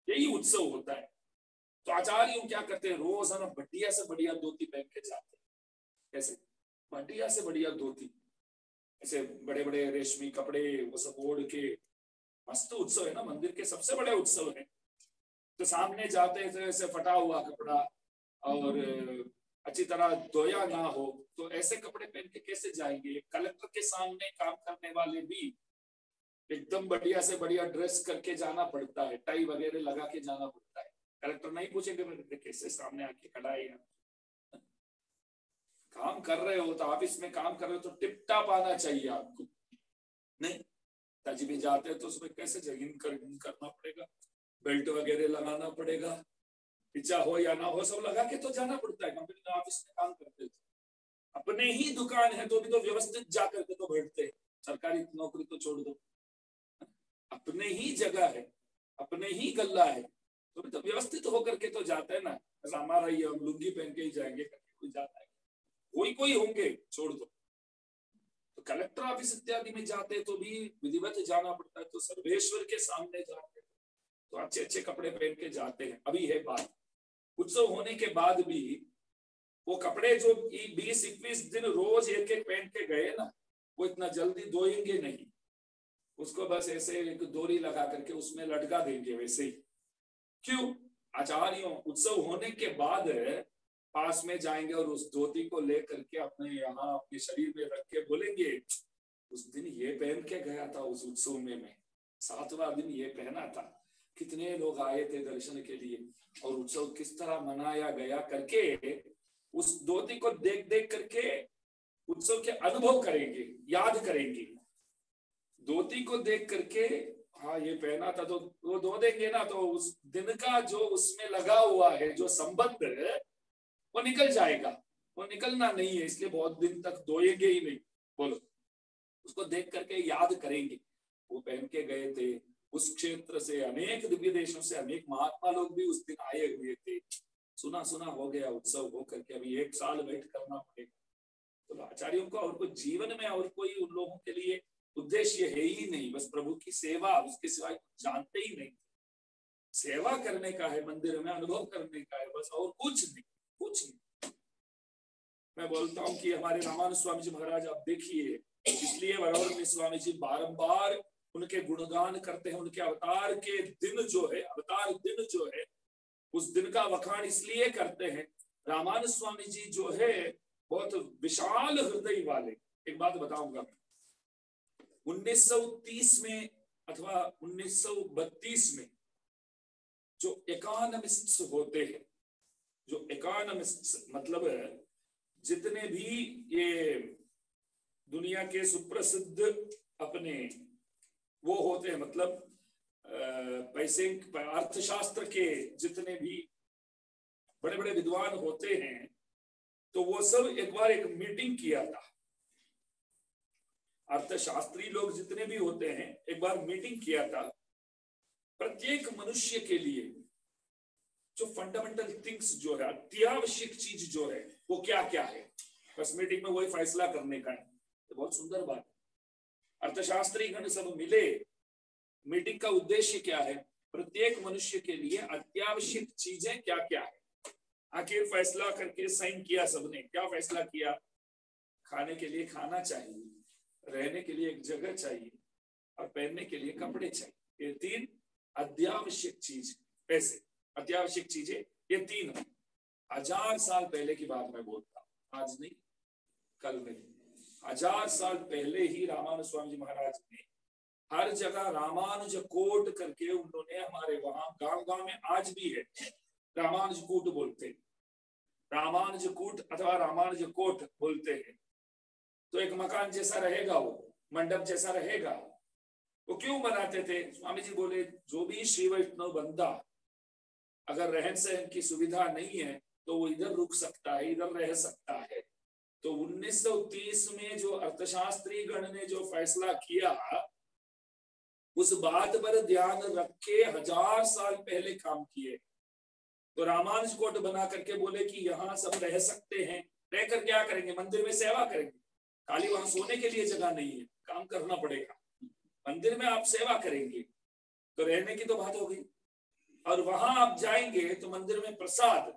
यही उत्सव होता है। तो आचार्यों क्या करते हैं, रोज है ना बढ़िया से बढ़िया धोती पहन के जाते हैं, कैसे बढ़िया से बढ़िया धोती, ऐसे बड़े बड़े रेशमी कपड़े वो सब ओढ़ के, मस्त उत्सव है ना, मंदिर के सबसे बड़े उत्सव है। तो सामने जाते हैं ऐसे फटा हुआ कपड़ा और अच्छी तरह धोया ना हो, तो ऐसे कपड़े पहन के कैसे जाएंगे। कलेक्टर के सामने काम करने वाले भी एकदम बढ़िया से बढ़िया ड्रेस करके जाना पड़ता है, टाई वगैरह लगा के जाना पड़ता है। कलेक्टर नहीं पूछेंगे कैसे सामने आके खड़ा है। काम कर रहे हो तो ऑफिस में काम कर रहे हो तो टिप टाप आना चाहिए आपको, नहीं ताजी भी जाते हैं तो उसमें कैसे जगिंग करना पड़ेगा, बेल्ट वगैरह लगाना पड़ेगा, इच्छा हो या ना हो सब लगा के तो जाना पड़ता है। कंपनी में ऑफिस में काम करते थे, अपने ही दुकान है तो भी तो व्यवस्थित जाकर के तो बैठते हैं, सरकारी नौकरी तो छोड़ दो, अपने ही जगह है, अपने ही गल्ला है तो भी तो व्यवस्थित होकर के तो जाता है ना। ऐसा हमारा ही हम लुंगी पहन के ही जाएंगे, कोई जाता है, कोई होंगे छोड़ दो। तो कलेक्टर ऑफिस इत्यादि में जाते तो भी विधिवत जाना पड़ता है, तो सर्वेश्वर के सामने जाते तो अच्छे अच्छे कपड़े पहन के जाते हैं। अभी है बात, उत्सव होने के बाद भी वो कपड़े जो 20-21 दिन रोज एक एक पहन के गए ना, वो इतना जल्दी धोएंगे नहीं, उसको बस ऐसे एक डोरी लगा करके उसमें लटका देंगे वैसे ही। क्यों, आचार्यों उत्सव होने के बाद पास में जाएंगे और उस धोती को लेकर के अपने यहाँ अपने शरीर में रख के बोलेंगे उस दिन ये पहन के गया था उस उत्सव में, मैं 7वां दिन ये पहना था, कितने लोग आए थे दर्शन के लिए और उत्सव किस तरह मनाया गया करके उस धोती को देख देख करके उत्सव के अनुभव करेंगे, याद करेंगे। धोती को देख करके हाँ ये पहना था तो वो धो देंगे ना, तो उस दिन का जो उसमें लगा हुआ है जो संबंध है वो निकल जाएगा, वो निकलना नहीं है, इसलिए बहुत दिन तक धोएंगे ही नहीं। बोलो, उसको देख करके याद करेंगे वो पहन के गए थे उस क्षेत्र से, अनेक दिव्य देशों से अनेक महात्मा लोग भी उस दिन आए हुए थे, सुना सुना हो गया उत्सव हो करके, अभी 1 साल वेट करना पड़ेगा। तो आचार्यों को और कोई जीवन में और कोई उन लोगों के लिए उद्देश्य है ही नहीं, बस प्रभु की सेवा, उसके सिवाय जानते ही नहीं, सेवा करने का है, मंदिर में अनुभव करने का है, बस और कुछ नहीं, कुछ नहीं। मैं बोलता हूँ कि हमारे रामानुज स्वामी जी महाराज आप देखिए, इसलिए वरवरनी स्वामी जी बारंबार उनके गुणगान करते हैं, उनके अवतार के दिन जो है, अवतार दिन जो है, उस दिन का वखाण इसलिए करते हैं। रामानुज स्वामी जी जो है बहुत विशाल हृदय वाले। एक बात बताऊंगा, 1930 में अथवा 1932 में जो इकोनॉमिस्ट्स होते हैं, जो इकोनॉमिस्ट्स मतलब जितने भी ये दुनिया के सुप्रसिद्ध अपने वो होते हैं, मतलब पैसे अर्थशास्त्र के जितने भी बड़े बड़े विद्वान होते हैं, तो वो सब एक बार एक मीटिंग किया था। अर्थशास्त्री लोग जितने भी होते हैं एक बार मीटिंग किया था, प्रत्येक मनुष्य के लिए जो फंडामेंटल थिंग्स जो है, अत्यावश्यक चीज जो है वो क्या क्या है, बस मीटिंग में वही फैसला करने का है। तो बहुत सुंदर बात, अर्थशास्त्री गण सब मिले, मीटिंग का उद्देश्य क्या है, प्रत्येक मनुष्य के लिए अत्यावश्यक चीजें क्या क्या है। आखिर फैसला करके साइन किया सबने, क्या फैसला किया, खाने के लिए खाना चाहिए, रहने के लिए एक जगह चाहिए और पहनने के लिए कपड़े चाहिए, ये 3 अत्यावश्यक चीज, पैसे अत्यावश्यक चीजें, ये 3। 1000 साल पहले की बात मैं बोलता हूँ, आज नहीं कल नहीं, 1000 साल पहले ही रामानुज स्वामी जी महाराज ने हर जगह रामानुज कोट करके उन्होंने, हमारे वहां गांव गांव में आज भी है रामानुज कूट बोलते, रामानुज कूट अथवा रामानुज कोट बोलते हैं। तो एक मकान जैसा रहेगा, वो मंडप जैसा रहेगा। वो क्यों बनाते थे, स्वामी जी बोले जो भी श्री वैष्णव बंदा अगर रहन सहन की सुविधा नहीं है तो वो इधर रुक सकता है, इधर रह सकता है। तो 1930 में जो अर्थशास्त्री गण ने जो फैसला किया, उस बात पर ध्यान रख के 1000 साल पहले काम किए। तो रामानुज कोट बना करके बोले कि यहाँ सब रह सकते हैं, रहकर क्या करेंगे, मंदिर में सेवा करेंगे, खाली वहां सोने के लिए जगह नहीं है, काम करना पड़ेगा, मंदिर में आप सेवा करेंगे, तो रहने की तो बात हो गई। और वहां आप जाएंगे तो मंदिर में प्रसाद,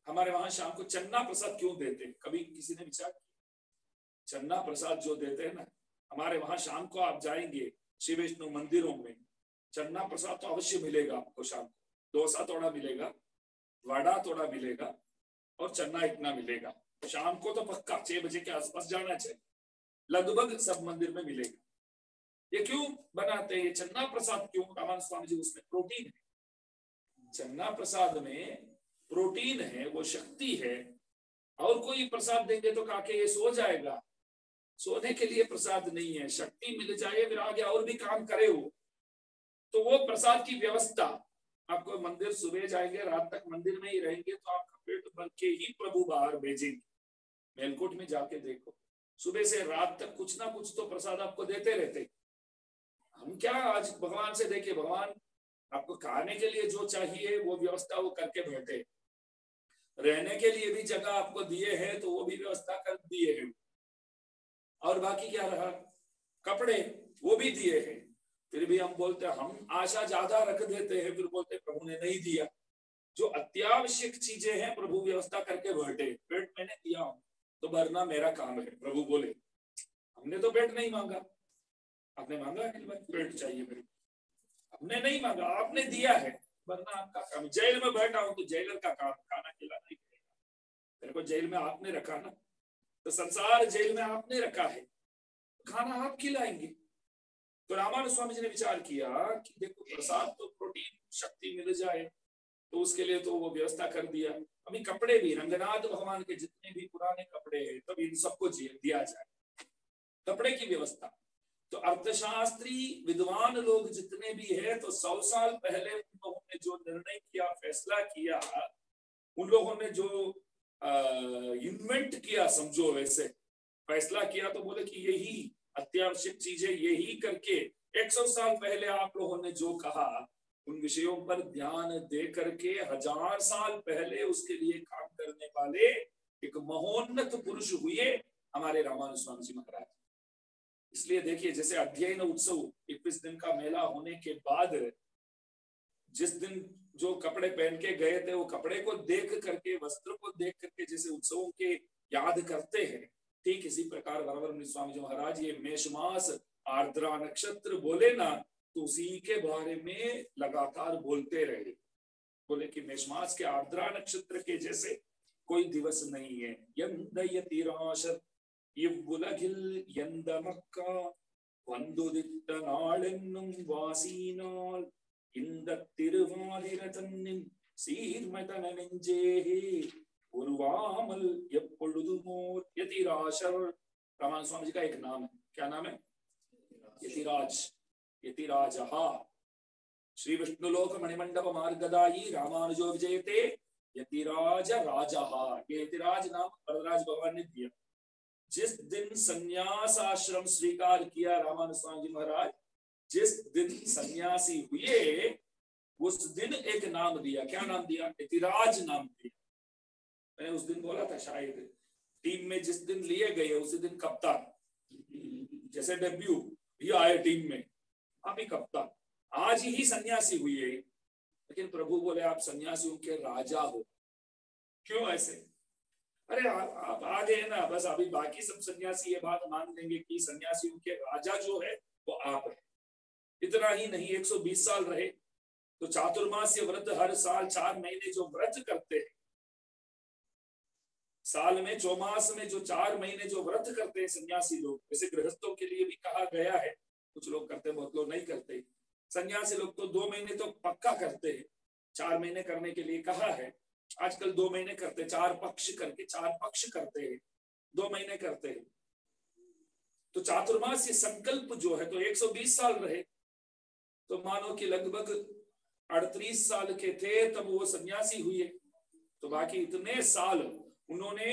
हमारे वहां शाम को चन्ना प्रसाद क्यों देते हैं, कभी किसी ने विचार, चन्ना प्रसाद जो देते हैं ना, हमारे वहां शाम को आप जाएंगे श्री वैष्णव मंदिरों में, चन्ना प्रसाद तो अवश्य मिलेगा आपको, शाम को डोसा थोड़ा मिलेगा, वड़ा थोड़ा मिलेगा और चन्ना इतना मिलेगा। शाम को तो पक्का 6 बजे के आसपास जाना चाहिए, लगभग सब मंदिर में मिलेगा। ये क्यों बनाते हैं, ये चन्ना प्रसाद क्यों, रामानुज स्वामी जी, उसमें प्रोटीन है, चन्ना प्रसाद में प्रोटीन है, वो शक्ति है। और कोई प्रसाद देंगे तो काके ये सो जाएगा, सोने के लिए प्रसाद नहीं है, शक्ति मिल जाए फिर आगे और भी काम करे वो। तो वो प्रसाद की व्यवस्था, आपको मंदिर सुबह जाएंगे रात तक मंदिर में ही रहेंगे तो आपका पेट भर के ही प्रभु बाहर भेजेंगे। मेलकोट में जाके देखो, सुबह से रात तक कुछ ना कुछ तो प्रसाद आपको देते रहते। हम क्या आज भगवान से देखे, भगवान आपको खाने के लिए जो चाहिए वो व्यवस्था वो करके बैठे, रहने के लिए भी जगह आपको दिए हैं तो वो भी व्यवस्था कर दिए हैं, और बाकी क्या रहा, कपड़े वो भी दिए हैं, फिर भी हम बोलते हैं, हम आशा ज्यादा रख देते हैं, फिर बोलते प्रभु ने नहीं दिया। जो अत्यावश्यक चीजें हैं प्रभु व्यवस्था करके बैठे, पेट मैंने दिया हूं तो भरना मेरा काम है, प्रभु बोले, हमने तो पेट नहीं मांगा, आपने मांगा है पेट चाहिए मेरे, हमने नहीं मांगा, आपने दिया है, वरना आपका काम। जेल में बैठा हूं तो जेलर का काम खाना खिलाना ही पड़ेगा, मेरे को जेल में आपने रखा ना, तो संसार जेल में आपने रखा है, खाना आप खिलाएंगे। तो रामानुज स्वामी जी ने विचार किया कि देखो प्रसाद तो प्रोटीन शक्ति मिल जाए, तो उसके लिए तो वो व्यवस्था कर दिया। अभी कपड़े भी, रंगनाथ भगवान के जितने भी पुराने कपड़े हैं तब इन सबको दिया जाए, कपड़े की व्यवस्था। तो अर्थशास्त्री विद्वान लोग जितने भी है, तो 100 साल पहले उन लोगों ने जो निर्णय किया, फैसला किया, उन लोगों ने जो इन्वेंट किया, समझो वैसे फैसला किया, तो बोले कि यही अत्यावश्यक चीज है, यही करके 100 साल पहले आप लोगों ने जो कहा उन विषयों पर ध्यान दे करके 1000 साल पहले उसके लिए काम करने वाले एक महोन्नत पुरुष हुए हमारे रामानुज स्वामी जी महाराज। इसलिए देखिए, जैसे अध्ययन उत्सव 21 दिन का मेला होने के बाद जिस दिन जो कपड़े पहन के गए थे, वो कपड़े को देख करके, वस्त्र को देख करके जैसे उत्सवों के याद करते हैं, ठीक इसी प्रकार वरवर स्वामी जी महाराज ये मेष मास आर्द्रा नक्षत्र बोले ना, तो उसी के बारे में लगातार बोलते रहे। बोले कि मेष मास के आर्द्रा नक्षत्र के जैसे कोई दिवस नहीं है। यंदयतिराशर இவ்வுலகில் எந்த மக்கா வந்துதித்த நாளென்னும் வாசினால் இந்த திருவாதிர தன்னின் சீர்மதன நெஞ்சேஹே உருவாமல் எப்பொழுதுமோர் यतिराशर। रामानुज स्वामी जी का एक नाम है, क्या नाम है? यतिराज, यतिराजहा। श्री विष्णुलोक मणिमंडप मार्गदायी रामानुजो विजयते यतिराज राजहा। ये यतिराज नाम वरदराज भगवान ने दिया। जिस दिन संन्यास आश्रम स्वीकार किया रामानुज स्वामी जी महाराज, जिस दिन सन्यासी हुए, उस दिन एक नाम दिया। क्या नाम दिया? यतिराज नाम दिया। मैंने उस दिन बोला था शायद, टीम में जिस दिन लिए गए उसी दिन कप्तान, जैसे डेब्यू भी आए टीम में, अभी कप्तान। आज ही सन्यासी हुए, लेकिन प्रभु बोले आप सन्यासियों के राजा हो। क्यों ऐसे? अरे आप आ गए ना, बस अभी बाकी सब सन्यासी ये बात मान लेंगे कि सन्यासियों के राजा जो है वो आप है। इतना ही नहीं, 120 साल रहे तो चातुर्मास्य व्रत हर साल 4 महीने जो व्रत करते हैं, साल में चौमास में जो 4 महीने जो व्रत करते हैं सन्यासी लोग, वैसे गृहस्थों के लिए भी कहा गया है, कुछ लोग करते हैं, बहुत लोग नहीं करते। सन्यासी लोग तो 2 महीने तो पक्का करते हैं, 4 महीने करने के लिए कहा है। आजकल 2 महीने करते, 4 पक्ष करके 4 पक्ष करते हैं, 2 महीने करते हैं। तो चातुर्मास ये संकल्प जो है, तो 120 साल रहे, तो मानो कि लगभग 38 साल के थे तब वो सन्यासी हुए। तो बाकी इतने साल उन्होंने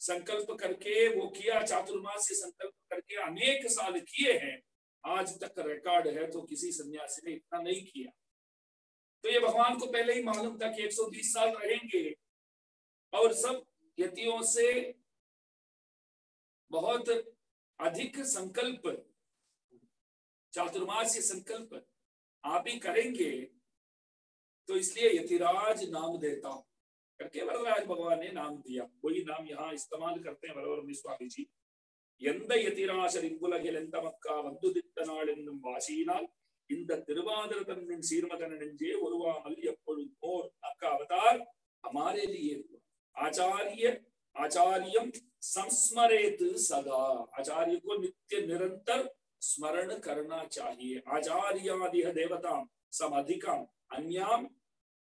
संकल्प करके वो किया, चातुर्मास से संकल्प करके अनेक साल किए हैं। आज तक रिकॉर्ड है तो किसी सन्यासी ने इतना नहीं किया। तो ये भगवान को पहले ही मालूम था कि 120 साल रहेंगे और सब यतियों से बहुत अधिक संकल्प, चातुर्मास्य संकल्प आप ही करेंगे, तो इसलिए यतिराज नाम देता हूं करके वरदराज भगवान ने नाम दिया। वही नाम यहाँ इस्तेमाल करते हैं वरवर स्वामी जी। எந்த யதிராசர் இவ்வுலகில் எந்த மக்கா வந்துதித்த நாள் என்னும் வாசியினால் இந்த திருவாதிர தன்னின் सीरमदन நெஞ்சே உருவாமல் எப்பொழுதும் आपका अवतार हमारे लिए आचार्यम संस्मरेत सदा। आचार्य को नित्य निरंतर स्मरण करना चाहिए। आचार्यादिह देवता समधिकम अन्याम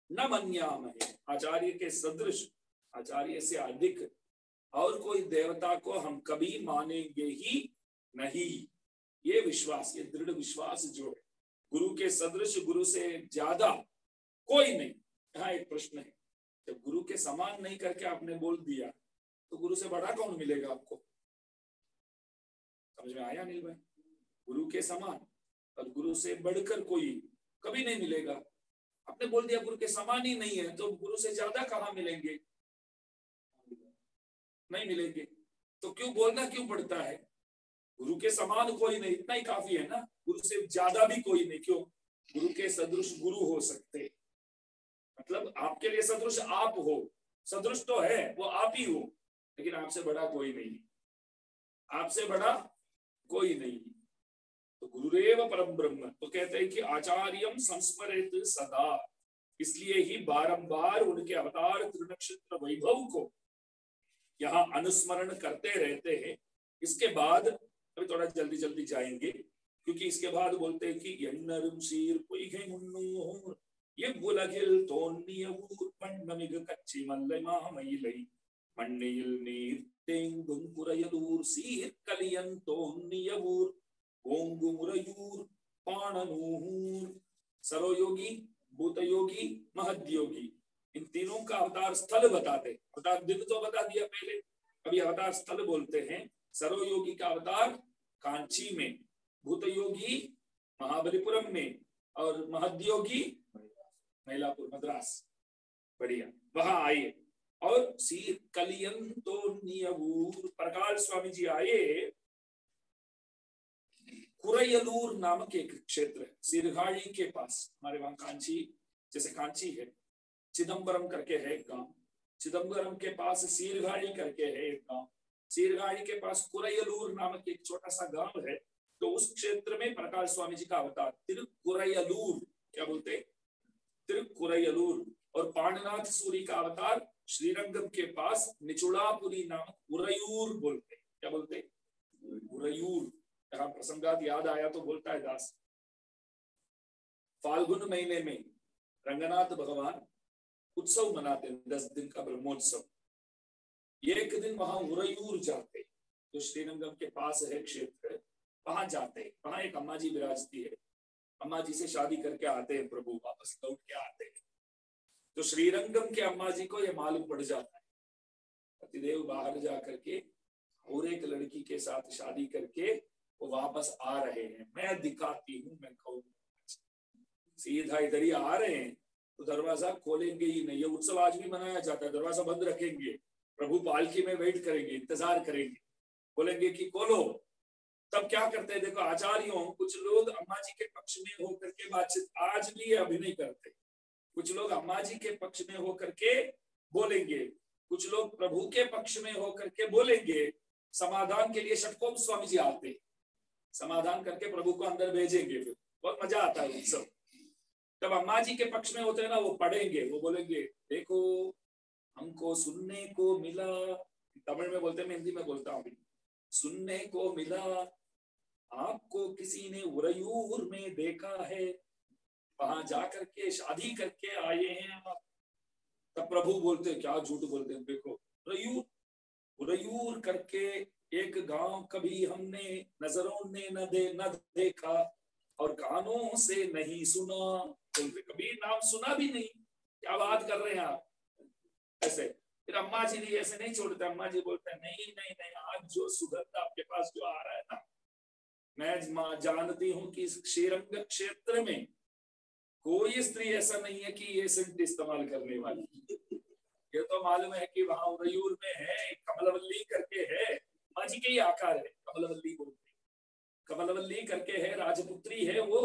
न मन्यामहे। आचार्य के सदृश, आचार्य से अधिक और कोई देवता को हम कभी मानेंगे ही नहीं। ये विश्वास, ये दृढ़ विश्वास जो है, गुरु के सदृश, गुरु से ज्यादा कोई नहीं। यहाँ एक प्रश्न है, जब गुरु के समान नहीं करके आपने बोल दिया तो गुरु से बड़ा कौन मिलेगा आपको? समझ में आया नहीं भाई? गुरु के समान और गुरु से बढ़कर कोई कभी नहीं मिलेगा। आपने बोल दिया गुरु के समान ही नहीं है, तो गुरु से ज्यादा कहाँ मिलेंगे? नहीं मिलेंगे। तो क्यों बोलना क्यों पड़ता है? गुरु के समान कोई नहीं, इतना ही काफी है ना। गुरु से ज्यादा भी कोई नहीं। क्यों? गुरु के सदृश गुरु हो सकते, मतलब आपके लिए सदृश आप हो। सदृश तो है, वो आप ही हो, लेकिन आपसे बड़ा कोई नहीं, आपसे बड़ा कोई नहीं। तो गुरुरेव परम ब्रह्म। तो कहते हैं कि आचार्यम संस्मरेत सदा, इसलिए ही बारंबार उनके अवतार त्रिनक्षत्र वैभव को यहाँ अनुस्मरण करते रहते हैं। इसके बाद अभी थोड़ा जल्दी जल्दी जाएंगे, क्योंकि इसके बाद बोलते हैं कि यन्नरुम शीर பொய்கை முன்னோர் எவ்வுலகில் தோன்றிய ஊர் மண்ணமிகு கச்சி மல்லை மாமயிலை மண்ணில் நீர் தேங்கும் குறையலூர் சீர்கலியன் தோன்றிய ஊர் ओंगुमुरयूर पाणनूहूर। सरोयोगी, भूतयोगी, महद्योगी, इन तीनों का अवतार स्थल बताते। अवतार दिन तो बता दिया पहले, अभी अवतार स्थल बोलते हैं। सरोयोगी का अवतार कांची में, भूतयोगी महाबलीपुरम में, और महद्योगी मैलापुर मद्रास। बढ़िया, वहां आए। और सीर कलियंतो नियवूर, प्रकाश स्वामी जी आए। कुरयलूर नामक एक क्षेत्र है सीरगाड़ी के पास, हमारे वहां कांची, जैसे कांची है, चिदम्बरम करके है एक गांव, चिदम्बरम के पास सीरगाड़ी करके है एक गांव, सीरगाड़ी के पास कुरयलूर नामक एक छोटा सा गांव है। तो उस क्षेत्र में प्रकाश स्वामी जी का अवतार तिरुकुरयलूर, क्या बोलते, तिरुकुरयलूर। और पांडनाथ सूरी का अवतार श्रीरंगम के पास निचुड़ापुरी नामक उरयूर बोलते, क्या बोलते, उरयूर। यहाँ प्रसंगात याद आया तो बोलता है दास, फाल्गुन महीने में रंगनाथ भगवान उत्सव मनाते हैं, 10 दिन का ब्रह्मोत्सव। एक दिन वहां उरयूर जाते, जो श्रीरंगम के पास है क्षेत्र, वहां जाते। वहां एक अम्मा जी विराजती है, अम्मा जी से शादी करके आते हैं प्रभु, वापस लौट के आते हैं। तो श्रीरंगम के अम्मा जी को यह मालूम पड़ जाता है, पतिदेव बाहर जा करके और एक लड़की के साथ शादी करके वो वापस आ रहे हैं, मैं दिखाती हूँ मैं कौन। सीधा इधर ही आ रहे हैं तो दरवाजा खोलेंगे ही नहीं। ये उत्सव आज भी मनाया जाता है, दरवाजा बंद रखेंगे, प्रभु पालकी में वेट करेंगे, इंतजार करेंगे, बोलेंगे कि खोलो। तब क्या करते हैं, देखो आचार्यों, कुछ लोग अम्मा जी के पक्ष में होकर के बातचीत, आज भी ये अभिनय करते, कुछ लोग अम्मा जी के पक्ष में होकर के बोलेंगे, कुछ लोग प्रभु के पक्ष में होकर के बोलेंगे। समाधान के लिए षटकोप स्वामी जी आते, समाधान करके प्रभु को अंदर भेजेंगे, फिर बहुत मजा आता है उत्सव। तब अम्मा जी के पक्ष में होते हैं ना, वो पढ़ेंगे, वो बोलेंगे देखो हमको सुनने को मिला, तमिल में बोलते हैं, मैं हिंदी में बोलता हूँ, सुनने को मिला आपको किसी ने उरयूर में देखा है, वहां जाकर के शादी करके आए हैं आप। तब प्रभु बोलते क्या झूठ बोलते हैं, देखो उरयूर, उरयूर करके एक गांव कभी हमने नजरों ने न देखा और कानों से नहीं सुना, बोलते कभी नाम सुना भी नहीं, क्या बात कर रहे हैं आप ऐसे। फिर अम्मा जी ने ऐसे नहीं छोड़ते, अम्मा जी बोलते हैं नहीं नहीं नहीं, आज जो सुगंध आपके पास जो आ रहा है ना, मैं जानती हूँ कि इस श्रीरंग क्षेत्र में कोई स्त्री ऐसा नहीं है कि ये सेंट इस्तेमाल करने वाली। ये तो मालूम है कि वहां उरयूर में है, कमलवल्ली करके है, माँ जी के ही आकार है, कमलवल्ली बोलते, कमलवल्ली करके है, राजपुत्री है वो,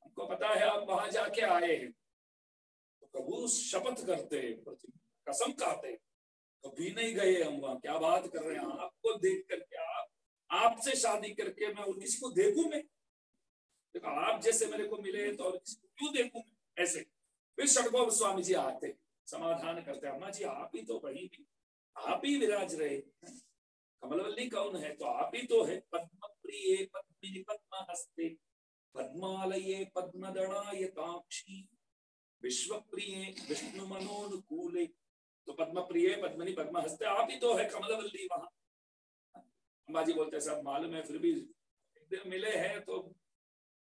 हमको पता है आप वहां जाके आए हैं। तो प्रभु शपथ करते, कसम खाते, कभी नहीं गए हम वहां, क्या बात कर रहे हैं, आपको देख करके, आपसे शादी करके मैं और किसी को देखूं मैं, देखो आप जैसे मेरे को मिले तो और किसी को क्यों देखूं मैं ऐसे। फिर षटकोप स्वामी जी आते, समाधान करते, अम्मा जी आप ही तो वही भी, आप ही विराज रहे, कमलवल्ली कौन है, तो आप ही तो है, पद्म प्रिय पद्मिनी पद्म हस्ते पद्मालये पद्मदड़ायताक्षी विश्व प्रिय विष्णु मनोनुकूले। तो पद्म प्रिय पद्मिनी पद्म हस्ते, आप ही तो है कमलवल्ली वहां। अम्मा जी बोलते सब मालूम है, फिर भी एक दिन मिले हैं तो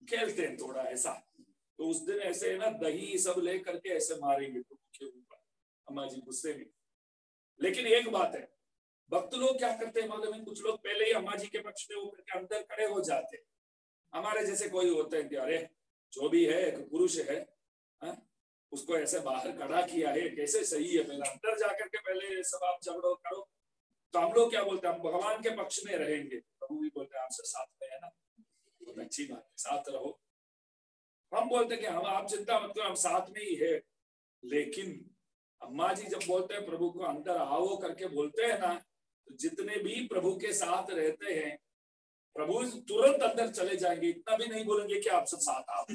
खेलते हैं थोड़ा ऐसा। तो उस दिन ऐसे ना दही सब ले करके ऐसे मारेंगे तो के ऊपर, अम्मा जी गुस्से में। लेकिन एक बात है, भक्त लोग क्या करते हैं मालूम है, कुछ लोग पहले ही अम्मा जी के पक्ष में होकर के अंदर खड़े हो जाते हैं। हमारे जैसे कोई होते हैं कि अरे जो भी है एक पुरुष है, उसको ऐसे बाहर खड़ा किया है, कैसे सही है, पहले अंदर जाकर के पहले सब आप झगड़ो करो। तो हम लोग क्या बोलते हैं, हम भगवान के पक्ष में रहेंगे, प्रभु भी बोलते हैं आपसे साथ में है ना, बहुत अच्छी बात है, साथ रहो। हम बोलते हैं कि हम, आप चिंता मत करो, हम साथ में ही है। लेकिन अम्मा जी जब बोलते हैं प्रभु को अंदर आओ करके बोलते हैं ना, तो जितने भी प्रभु के साथ रहते हैं, प्रभु तुरंत अंदर चले जाएंगे, इतना भी नहीं बोलेंगे कि आप सब साथ आओ।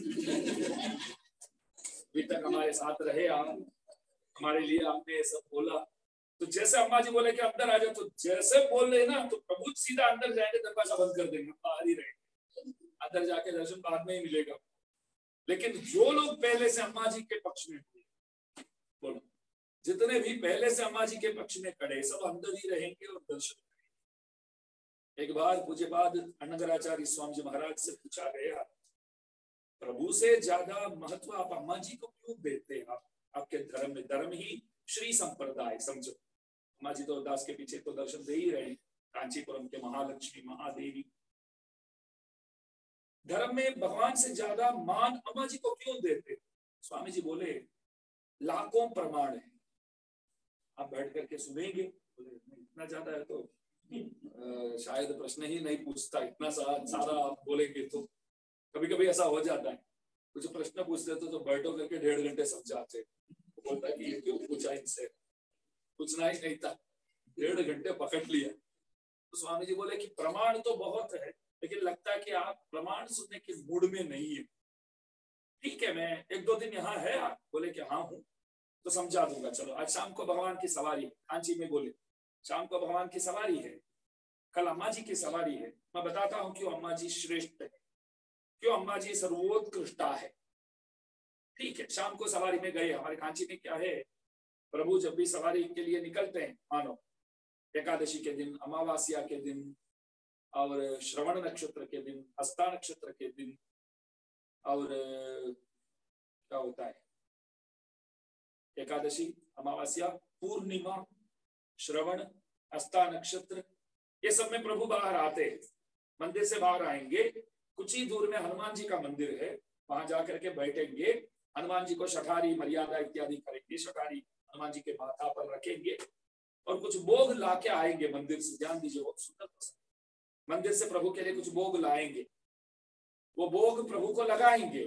अभी तक हमारे साथ रहे आप, हमारे लिए आपने ये सब बोला। तो जैसे अम्मा जी बोले कि अंदर आ जाओ, तो जैसे बोल रहे ना, तो प्रभु सीधा अंदर जाएंगे, दरवाजा बंद कर देंगे, बाहर ही रहेंगे, अंदर जाके दर्शन बाद में ही मिलेगा। लेकिन जो लोग पहले से अम्मा जी के पक्ष में हुए, बोलो, जितने भी पहले से अम्मा जी के पक्ष में खड़े, सब अंदर ही रहेंगे और दर्शन करेंगे। एक बार पूज्यपाद अन्नगराचार्य स्वामी जी महाराज से पूछा गया, प्रभु से ज्यादा महत्व आप अम्मा जी को क्यों देते हैं? आपके धर्म में, धर्म ही श्री संप्रदाय समझो। अम्मा जी तो दास के पीछे तो दर्शन दे ही रहे, कांचीपुरम के महालक्ष्मी महादेवी। धर्म में भगवान से ज्यादा मान अम्मा जी को क्यों देते? स्वामी जी बोले, लाखों प्रमाण है। आप बैठ करके सुनेंगे, इतना ज्यादा है तो शायद प्रश्न ही नहीं पूछता, इतना सारा आप बोलेंगे तो। कभी कभी ऐसा हो जाता है, कुछ प्रश्न पूछते तो बैठो करके 1.5 घंटे समझाते, बोलता है कि ये क्यों पूछा इनसे, पूछना ही नहीं था, 1.5 घंटे पकड़ लिया। तो स्वामी जी बोले कि प्रमाण तो बहुत है, लेकिन लगता है कि आप प्रमाण सुनने के मूड में नहीं है। ठीक है, मैं 1-2 दिन यहाँ है आप? बोले कि हाँ हूँ, तो समझा दूंगा। चलो, आज शाम को भगवान की सवारी, कांची में बोले शाम को भगवान की सवारी है, कल अम्मा जी की सवारी है। मैं बताता हूँ क्यों अम्मा जी श्रेष्ठ है, क्यों अम्मा जी सर्वोत्कृष्टा है। ठीक है, शाम को सवारी में गए। हमारे कांची में क्या है, प्रभु जब भी सवारी के लिए निकलते हैं, मानो एकादशी के दिन, अमावास्या के दिन, और श्रवण नक्षत्र के दिन, हस्ता नक्षत्र के दिन, और क्या होता है, एकादशी, अमावास्या, पूर्णिमा, श्रवण, हस्ता नक्षत्र, ये सब में प्रभु बाहर आते हैं। मंदिर से बाहर आएंगे, कुछ ही दूर में हनुमान जी का मंदिर है, वहां जाकर के बैठेंगे, हनुमान जी को शठारी मर्यादा इत्यादि करेंगे, शठारी हनुमान जी के माथा पर रखेंगे और कुछ भोग लाके आएंगे मंदिर से। ध्यान दीजिए, बहुत सुंदर प्रसंग। मंदिर से प्रभु के लिए कुछ भोग लाएंगे, वो भोग प्रभु को लगाएंगे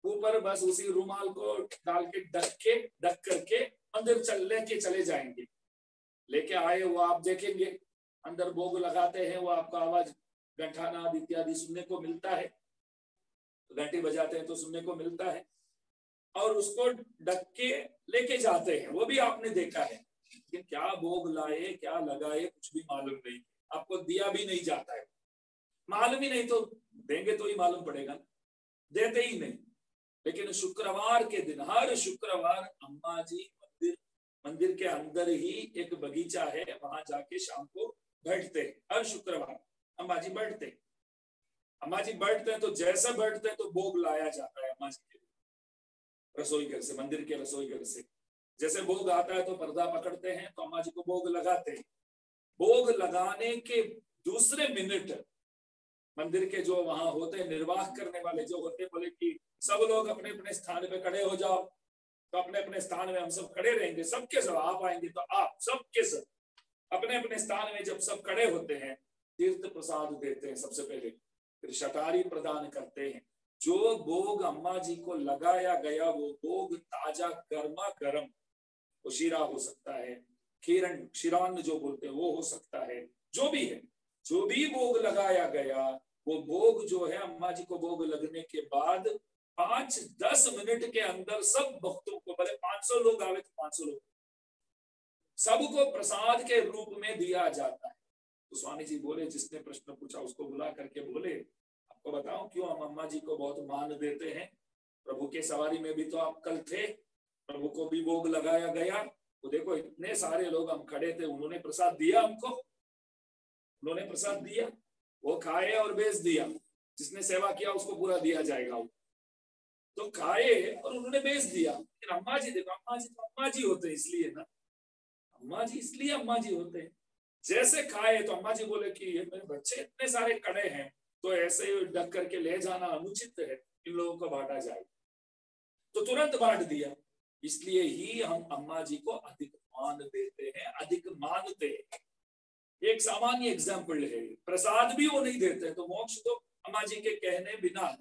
ऊपर, बस उसी रुमाल को डाल के ढक करके मंदिर लेके चले जाएंगे। लेके आए वो आप देखेंगे, अंदर भोग लगाते हैं, वो आपका आवाज घंटानाद इत्यादि सुनने को मिलता है, घंटी बजाते हैं तो सुनने को मिलता है, और उसको ढक के लेके जाते हैं, वो भी आपने देखा है। लेकिन क्या भोग लाए, क्या लगाए, कुछ भी मालूम नहीं, आपको दिया भी नहीं जाता है, मालूम ही नहीं, तो देंगे तो ही मालूम पड़ेगा, देते ही नहीं। लेकिन शुक्रवार के दिन, हर शुक्रवार अम्मा जी मंदिर के अंदर ही एक बगीचा है, वहां जाके शाम को बैठते हैं। हर शुक्रवार अम्मा जी बैठते हैं। अम्मा जी बैठते हैं तो जैसा बैठते हैं तो भोग लाया जाता है अम्मा जी के रसोई घर से, मंदिर के रसोई घर से। जैसे भोग आता है तो पर्दा पकड़ते हैं, तो अम्मा जी को भोग लगाते हैं। भोग लगाने के दूसरे मिनट मंदिर के जो वहां होते हैं निर्वाह करने वाले जो होते हैं, बोले कि सब लोग अपने अपने स्थान पे खड़े हो जाओ। तो अपने अपने स्थान में हम सब खड़े रहेंगे, सबके सब आप आएंगे तो आप सबके सब अपने अपने स्थान में जब सब खड़े होते हैं, तीर्थ प्रसाद देते हैं सबसे पहले, फिर शटारी प्रदान करते हैं। जो भोग अम्मा जी को लगाया गया वो भोग ताजा गर्मा गर्म, वो शीरा हो सकता है, क्षीरान्न जो बोलते हैं वो हो सकता है, जो भी है, जो भी भोग लगाया गया वो भोग जो है अम्मा जी को भोग लगने के बाद 5-10 मिनट के अंदर सब भक्तों को, भले 500 लोग आवे तो 500 लोग, सबको प्रसाद के रूप में दिया जाता है। तो स्वामी जी बोले, जिसने प्रश्न पूछा उसको बुला करके बोले, आपको बताऊं क्यों हम अम्मा जी को बहुत मान देते हैं? प्रभु के सवारी में भी तो आप कल थे, प्रभु को भी भोग लगाया गया, तो देखो इतने सारे लोग हम खड़े थे, उन्होंने प्रसाद दिया हमको, उन्होंने प्रसाद दिया, वो खाए और बेच दिया, जिसने सेवा किया उसको पूरा दिया जाएगा। तो खाए और उन्होंने बेच दिया। लेकिन अम्मा जी देखो, अम्मा जी तो अम्मा जी होते हैं, इसलिए ना, अम्मा जी इसलिए अम्मा जी होते हैं। जैसे खाए तो अम्मा जी बोले कि ये मेरे बच्चे इतने सारे खड़े हैं, तो ऐसे ढक करके ले जाना अनुचित है, इन लोगों को बांटा जाए, तो तुरंत बांट दिया। इसलिए ही हम अम्मा जी को अधिक मान देते हैं, अधिक मानते हैं। एक सामान्य एग्जाम्पल है, प्रसाद भी वो नहीं देते, तो मोक्ष तो अम्मा जी के कहने बिना,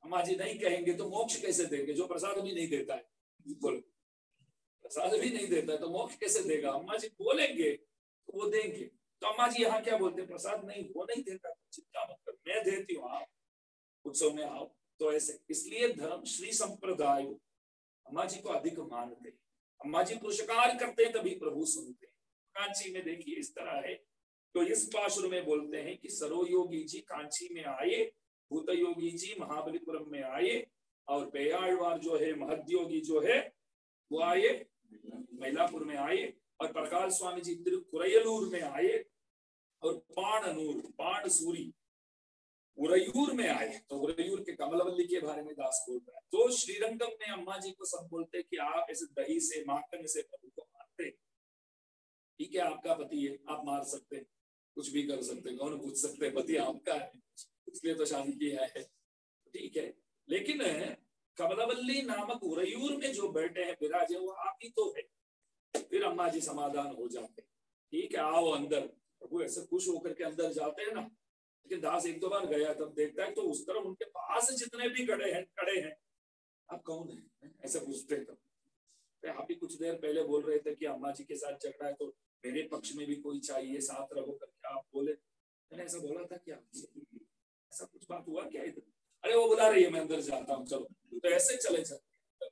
अम्मा जी नहीं कहेंगे तो मोक्ष कैसे देंगे? जो प्रसाद भी नहीं देता है, बोलो, प्रसाद भी नहीं देता है तो मोक्ष कैसे देगा? अम्मा जी बोलेंगे तो वो देंगे। तो अम्मा जी यहाँ क्या बोलते हैं, प्रसाद नहीं, वो नहीं देता, चिंता मत कर, मैं देती हूँ, आप उत्सव में आओ। तो ऐसे, इसलिए धर्म श्री संप्रदाय अम्मा जी को अधिक मानते, अम्मा जी पुरस्कार करते हैं तभी प्रभु सुनते हैं। कांची में देखिए इस तरह है। तो इस पाशुर में बोलते हैं कि सरोयोगी जी कांची में आए, भूतयोगी जी महाबलीपुरम में आए, और पेयाळवार जो है, महद्योगी जो है, वो आए मैलापुर में आए, और प्रकाश स्वामी जी तिरुकुरयलूर में आए, और पाणनूर, पाण सूरी उरयूर में आए। तो उरयूर के कमलवल्ली के बारे में दास बोल रहा है। तो श्रीरंगम में अम्मा जी को सब बोलते कि आप ऐसे दही से माखन से प्रभु को मारते, ठीक है आपका पति है, आप मार सकते, कुछ भी कर सकते, कौन पूछ सकते, पति आपका है इसलिए तो शादी किया है, ठीक है। लेकिन कमलवल्ली नामक उरयूर में जो बैठे हैं विराजे वो आप ही तो है। फिर अम्मा जी समाधान हो जाते, ठीक है आओ अंदर। प्रभु ऐसे खुश होकर के अंदर जाते हैं ना। लेकिन दास एक दो बार गया तब देखता है तो उस तरफ उनके पास जितने भी खड़े हैं आप कौन है ऐसे पूछते। तब आप ही कुछ देर पहले बोल रहे थे कि अम्मा जी के साथ झगड़ा है तो मेरे पक्ष में भी कोई चाहिए, साथ रहो करके आप बोले। मैंने ऐसा बोला था क्या? ऐसा कुछ बात हुआ क्या इधर? अरे वो बुला रही है मैं अंदर जाता हूँ चलो। तो ऐसे चले जाते।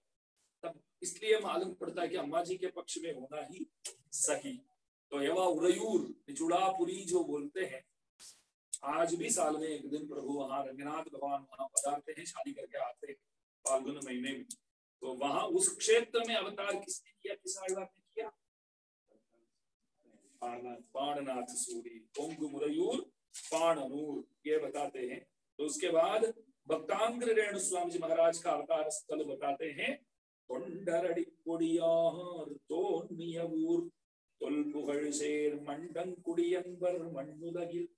तब इसलिए मालूम पड़ता है कि अम्मा जी के पक्ष में होना ही सही। तो यवा उरयूर निचुड़ापुरी जो बोलते हैं, आज भी साल में एक दिन प्रभु वहां रंगनाथ भगवान वहां पधारते हैं, शादी करके आते हैं फाल्गुन महीने में। तो वहां उस क्षेत्र में अवतार किसने किया, किस आழ்वार ने किया? पाणनाथ सूरी, ओंग मुरयूर पाणनूर, ये बताते हैं। तो उसके बाद भक्तांग्र रेणु स्वामी जी महाराज का अवतार स्थल बताते हैं। தொண்டரடி கொடியார் தோன்மியவூர் தொல்புகழ் சேர் மண்டங்குடியன்பர் மண்ணுலகில்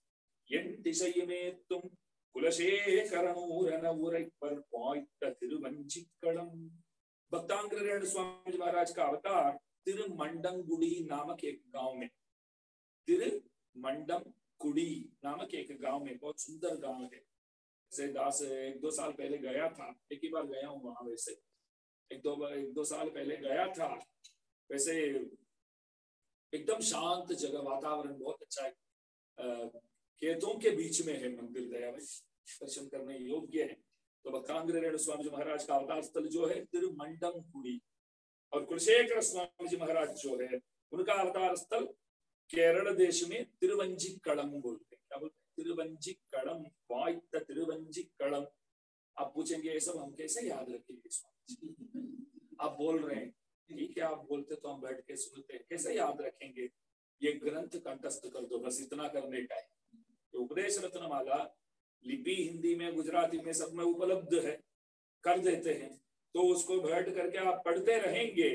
என் திசையுமேத்தும் குலசேகரனூரன உரைப்பர் பாய்த்த திருவஞ்சிக்களம்। भक्तांग्र रेणु स्वामी जी महाराज का अवतार तिरुमंडंगुड़ी नामक एक गांव में, तिरुमंडंगुड़ी नामक एक गांव में, बहुत सुंदर गांव है। से दास एक दो साल पहले गया था, एक ही बार गया हूँ वहां। वैसे एक दो साल पहले गया था। वैसे एकदम शांत जगह, वातावरण बहुत अच्छा है। खेतों के बीच में है मंदिर, दया भाई दर्शन करने योग्य है। तो भक्तांग्र रेणु स्वामी जी महाराज का अवतार स्थल जो है तिरुमंडंगुड़ी, और कुलशेखर स्वामी जी महाराज जो है उनका अवतार स्थल केरल देश में तिरुवंजिक्कड़म बोलते हैं। क्या बोलते हैं? तिरुवंजिक्कड़म, वाइत्त तिरुवंजिक्कड़म। आप पूछेंगे ये सब हम कैसे याद रखेंगे स्वामी जी? आप बोल रहे हैं, ठीक है आप बोलते तो हम बैठ के सुनते हैं, कैसे याद रखेंगे? ये ग्रंथ कंठस्थ कर दो, बस इतना करने का है। तो उपदेश रत्नमाला लिपि हिंदी में, गुजराती में, सब में उपलब्ध है, कर देते हैं। तो उसको बैठ करके आप पढ़ते रहेंगे,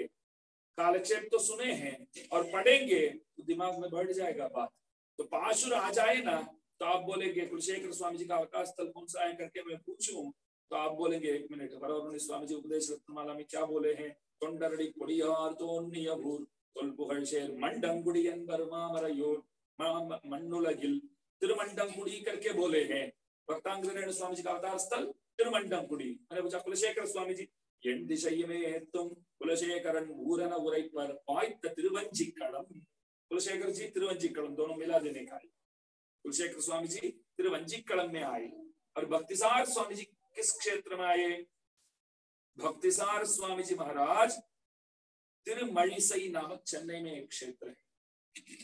कालक्षेप तो सुने हैं और पढ़ेंगे तो दिमाग में बैठ जाएगा बात। तो पाशुर आ जाए ना तो आप बोलेंगे कुलशेखर स्वामी जी का अवतार स्थल कौन सा है करके मैं पूछूं तो आप बोलेंगे एक मिनट, बराबर स्वामी जी उपदेश रत्नमाला में क्या बोले हैं? தொண்டரடி கொடியார் தோன்மியவூர் தொல்புகழ் சேர் மண்டங்குடியன்பர் மாமரையோர் मन्नुलगिल, तिरुमंडंगुड़ी करके बोले हैं। भक्तांग्र रेणु स्वामी जी का अवतार स्थल तिरुमंडंगुड़ी। मैंने पूछा कुलशेखर स्वामी जी என் திசையுமே तुम कुलशेखरन ऊरन उரைப்பர் பாய்த்த திருவஞ்சிக்களம்। कुलशेखर जी तिरुवंजिक्कड़म दोनों मिला देने का है। कुलशेखर स्वामी जी तिरुवंजिक्कड़म में आए। और भक्तिसार स्वामी जी किस क्षेत्र में आए? भक्तिसार स्वामी जी महाराज तिरुमणिसई नामक चेन्नई में एक क्षेत्र है,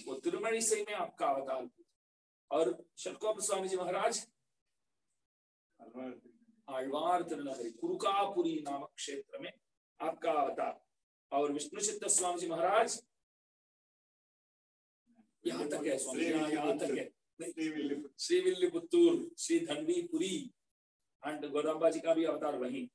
वो तिरुमणिसई में आपका अवतार। और षटकोप स्वामी जी महाराज आழ்वार तिरुनगरी कुरुकापुरी नामक क्षेत्र में आपका अवतार। और विष्णु सिद्ध स्वामी जी महाराज यहाँ तक है, स्वामी यहाँ तक है, श्रीविल्लिपुत्तूर, श्री धनवीपुरी एंड गोदाम्बा जी का भी अवतार वहीं।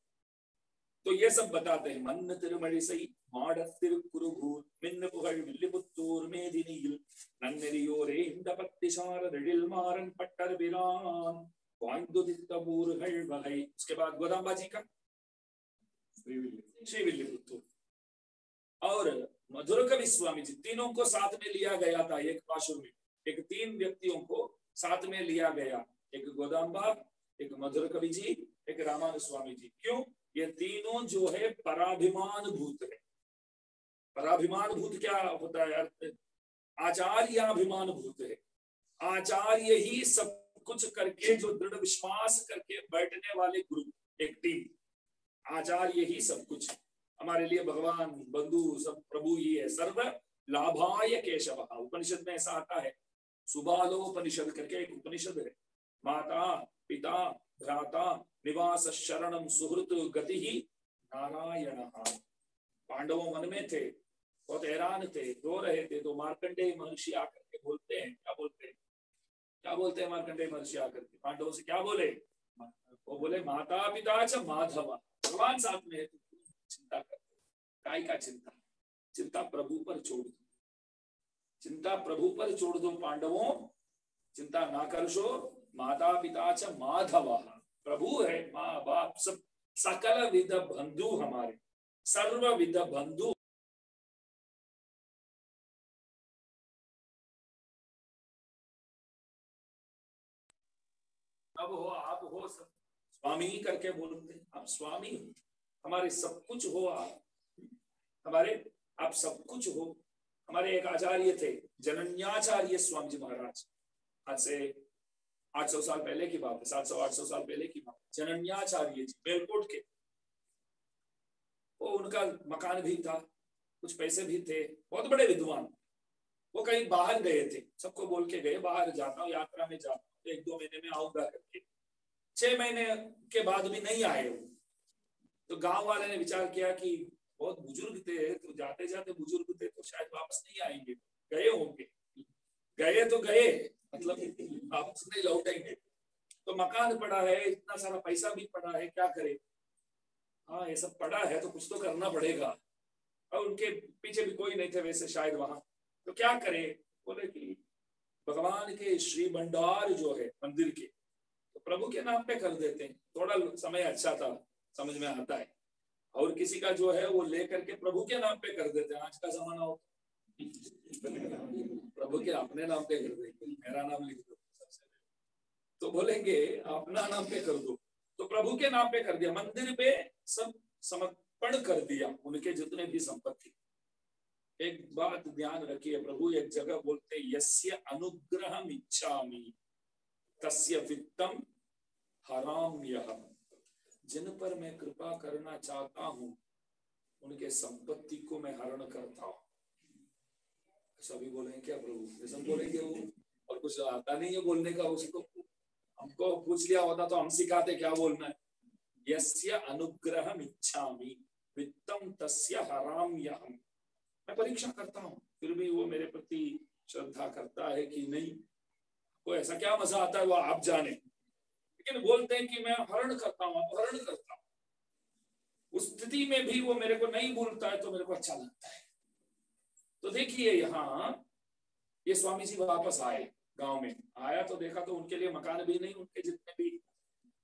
तो ये सब बताते हैं। मन्न तिरुमणिसई माडत्तिरुकुरुगूर मिन्न पुगळ विल्लिपुत्तूर मेदिनिயில் நன்னெறியோரே இந்த பத்திசாரதில் மாறன் பட்டர் பிரான் வாய்ந்துதித்த ஊர்கள் வகை। उसके बाद गोदाम्बा जी का श्रीविल्लिपुत्तूर और मधुर कवि स्वामी जी, तीनों को साथ में लिया गया था एक पाशुर में। एक तीन व्यक्तियों को साथ में लिया गया, एक गोदाम्बा, एक मधुर कवि जी, एक रामानु स्वामी जी। क्यों? ये तीनों जो है पराभिमान भूत है। पराभिमान भूत क्या होता है? आचार्याभिमान भूत है। आचार्य ही सब कुछ करके, जो दृढ़ विश्वास करके बैठने वाले ग्रुप, एक टीम। आचार्य ही सब कुछ, हमारे लिए भगवान, बंधु, सब प्रभु ही है। सर्व लाभाय केशव, उपनिषद में ऐसा आता है। सुबालोपनिषद करके एक उपनिषद है। माता पिता भ्राता निवास शरणम सुहृत गति ही नारायण। पांडवों मन में थे, बहुत हैरान थे, रो रहे थे। तो मार्कंडेय महर्षि आकर के बोलते हैं, क्या बोलते हैं? क्या बोलते हैं मार्कंडेय महर्षि आकर के पांडवों से, क्या बोले? वो बोले माता पिता च माधव, भगवान साथ में है, चिंता कर, काय का चिंता, चिंता प्रभु पर छोड़ दो, चिंता प्रभु पर छोड़ दो पांडवों, चिंता ना करशो। माता पिता च माधव, प्रभु है, माँ बाप सब, सकल विध बंधु हमारे, सर्व विध बंधु। अब हो, आप हो, सब स्वामी करके बोलते हैं, आप स्वामी हो, हमारे सब कुछ हो आप, हमारे आप सब कुछ हो। हमारे एक आचार्य थे जनन्याचार्य स्वामी जी महाराज, आज से 800 साल पहले की बात है, 700-800 साल पहले की बात। जनन्याचार्य जी मेलकोट के, वो उनका मकान भी था, कुछ पैसे भी थे, बहुत बड़े विद्वान। वो कहीं बाहर गए थे, सबको बोल के गए बाहर जाता हूँ, यात्रा में जाता हूँ, 1-2 महीने में आऊंगा करके। 6 महीने के बाद भी नहीं आए वो। तो गांव वाले ने विचार किया कि बहुत बुजुर्ग थे, तो जाते जाते बुजुर्ग थे तो शायद वापस नहीं आएंगे, गए होंगे। गए तो गए, मतलब वापस नहीं लौटेंगे। तो मकान पड़ा है, इतना सारा पैसा भी पड़ा है, क्या करे? हाँ, ये सब पड़ा है तो कुछ तो करना पड़ेगा। और उनके पीछे भी कोई नहीं थे वैसे शायद वहां, तो क्या करे? बोले कि भगवान के श्री भंडार जो है मंदिर के, तो प्रभु के नाम पे कर देते हैं, थोड़ा समय अच्छा था, समझ में आता है। और किसी का जो है वो लेकर के प्रभु के नाम पे कर देते हैं, आज का जमाना हो प्रभु के अपने नाम पे कर देंगे, मेरा नाम लिख दो सबसे, तो बोलेंगे अपना नाम पे कर दो, तो प्रभु के नाम पे कर दिया, मंदिर पे सब समर्पण कर दिया, उनके जितने भी संपत्ति। एक बात ध्यान रखिए, प्रभु एक जगह बोलते यस्य अनुग्रहम इच्छामि तस्य वित्तम हराम्यहम्, जिन पर मैं कृपा करना चाहता हूं उनके संपत्ति को मैं हरण करता हूं। सभी बोलेंगे क्या प्रभु, ये सब बोलेंगे वो, और कुछ आता नहीं है बोलने का उसको, हमको पूछ लिया होता तो हम सिखाते क्या बोलना है। यस्य अनुग्रहम इच्छामि वित्तम तस्य हराम्यहम्, मैं परीक्षा करता हूँ, फिर भी वो मेरे प्रति श्रद्धा करता है कि नहीं, वो ऐसा क्या मजा आता है वो आप जाने, लेकिन बोलते हैं कि मैं हरण करता हूँ, अपहरण करता हूँ। उस स्थिति में भी वो मेरे को नहीं भूलता है तो मेरे को अच्छा लगता है। तो देखिए यहाँ ये स्वामी जी वापस आए, गांव में आया तो देखा तो उनके लिए मकान भी नहीं, उनके जितने भी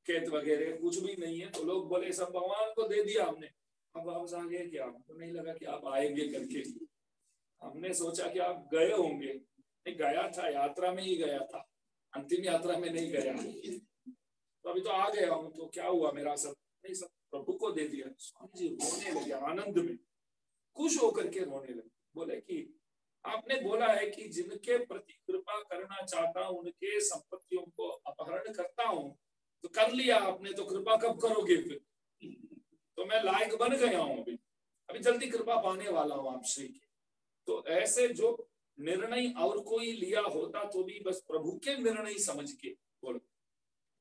खेत वगैरह कुछ भी नहीं है। तो लोग बोले सब भगवान को दे दिया हमने, अब वापस आ गए क्या? हमको नहीं लगा कि आप आएंगे करके, हमने सोचा कि आप गए होंगे। नहीं गया था, यात्रा में ही गया था, अंतिम यात्रा में नहीं गया। तो अभी तो आ गया हूँ, तो क्या हुआ मेरा सब? नहीं, सब प्रभु को दे दिया। स्वामी जी रोने लगे, आनंद में खुश होकर के रोने लगे। बोले कि आपने बोला है कि जिनके प्रति कृपा करना चाहता हूँ उनके संपत्तियों को अपहरण करता हूँ, तो कर लिया आपने, तो कृपा कब करोगे फिर? तो मैं लायक बन गया हूँ, अभी जल्दी कृपा पाने वाला हूँ आप श्री की। तो ऐसे जो निर्णय और कोई लिया होता तो भी बस प्रभु के निर्णय समझ के, बोलो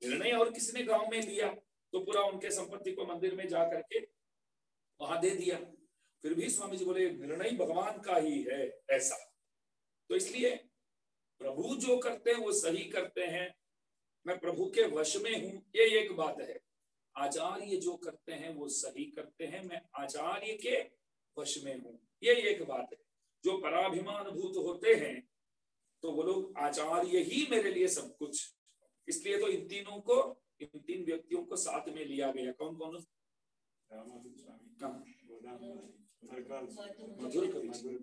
निर्णय और किसने गांव में लिया तो पूरा उनके संपत्ति को मंदिर में जा करके वहां दे दिया, फिर भी स्वामी जी बोले निर्णय भगवान का ही है ऐसा। तो इसलिए प्रभु जो करते हैं वो सही करते हैं, मैं प्रभु के वश में हूं, ये एक बात है। आचार्य जो करते हैं वो सही करते हैं, मैं आचार्य के वश में हूं, ये एक बात है। जो पराभिमान भूत होते हैं तो वो लोग आचार्य ही मेरे लिए सब कुछ, इसलिए तो इन तीनों को, इन 3 व्यक्तियों को साथ में लिया गया। कौन कौन? मधुर कवि जी,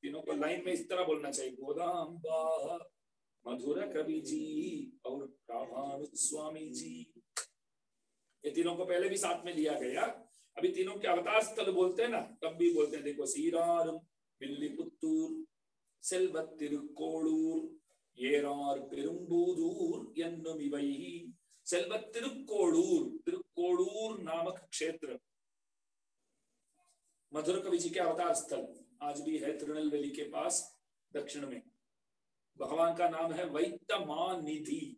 तीनों को लाइन में इस तरह बोलना चाहिए, गोदाम्बा, मधुर कवि जी और रामानुज स्वामी जी। ये तीनों को पहले भी साथ में लिया गया। अभी तीनों के अवतार स्थल बोलते हैं ना, तब भी बोलते हैं, देखो सीरार विल्लिपुत्तूर सेल्वत्तिरुक्कोडूर येरार पेरुम्बूदूर यन्नुमिवैहि। सेल्वत्तिरुक्कोडूर, तिरुक्कोडूर नामक क्षेत्र मधुर कवि जी के अवतार स्थल आज भी है, तिरुनेलवेली के पास दक्षिण में। भगवान का नाम है वैत्तमानिधि,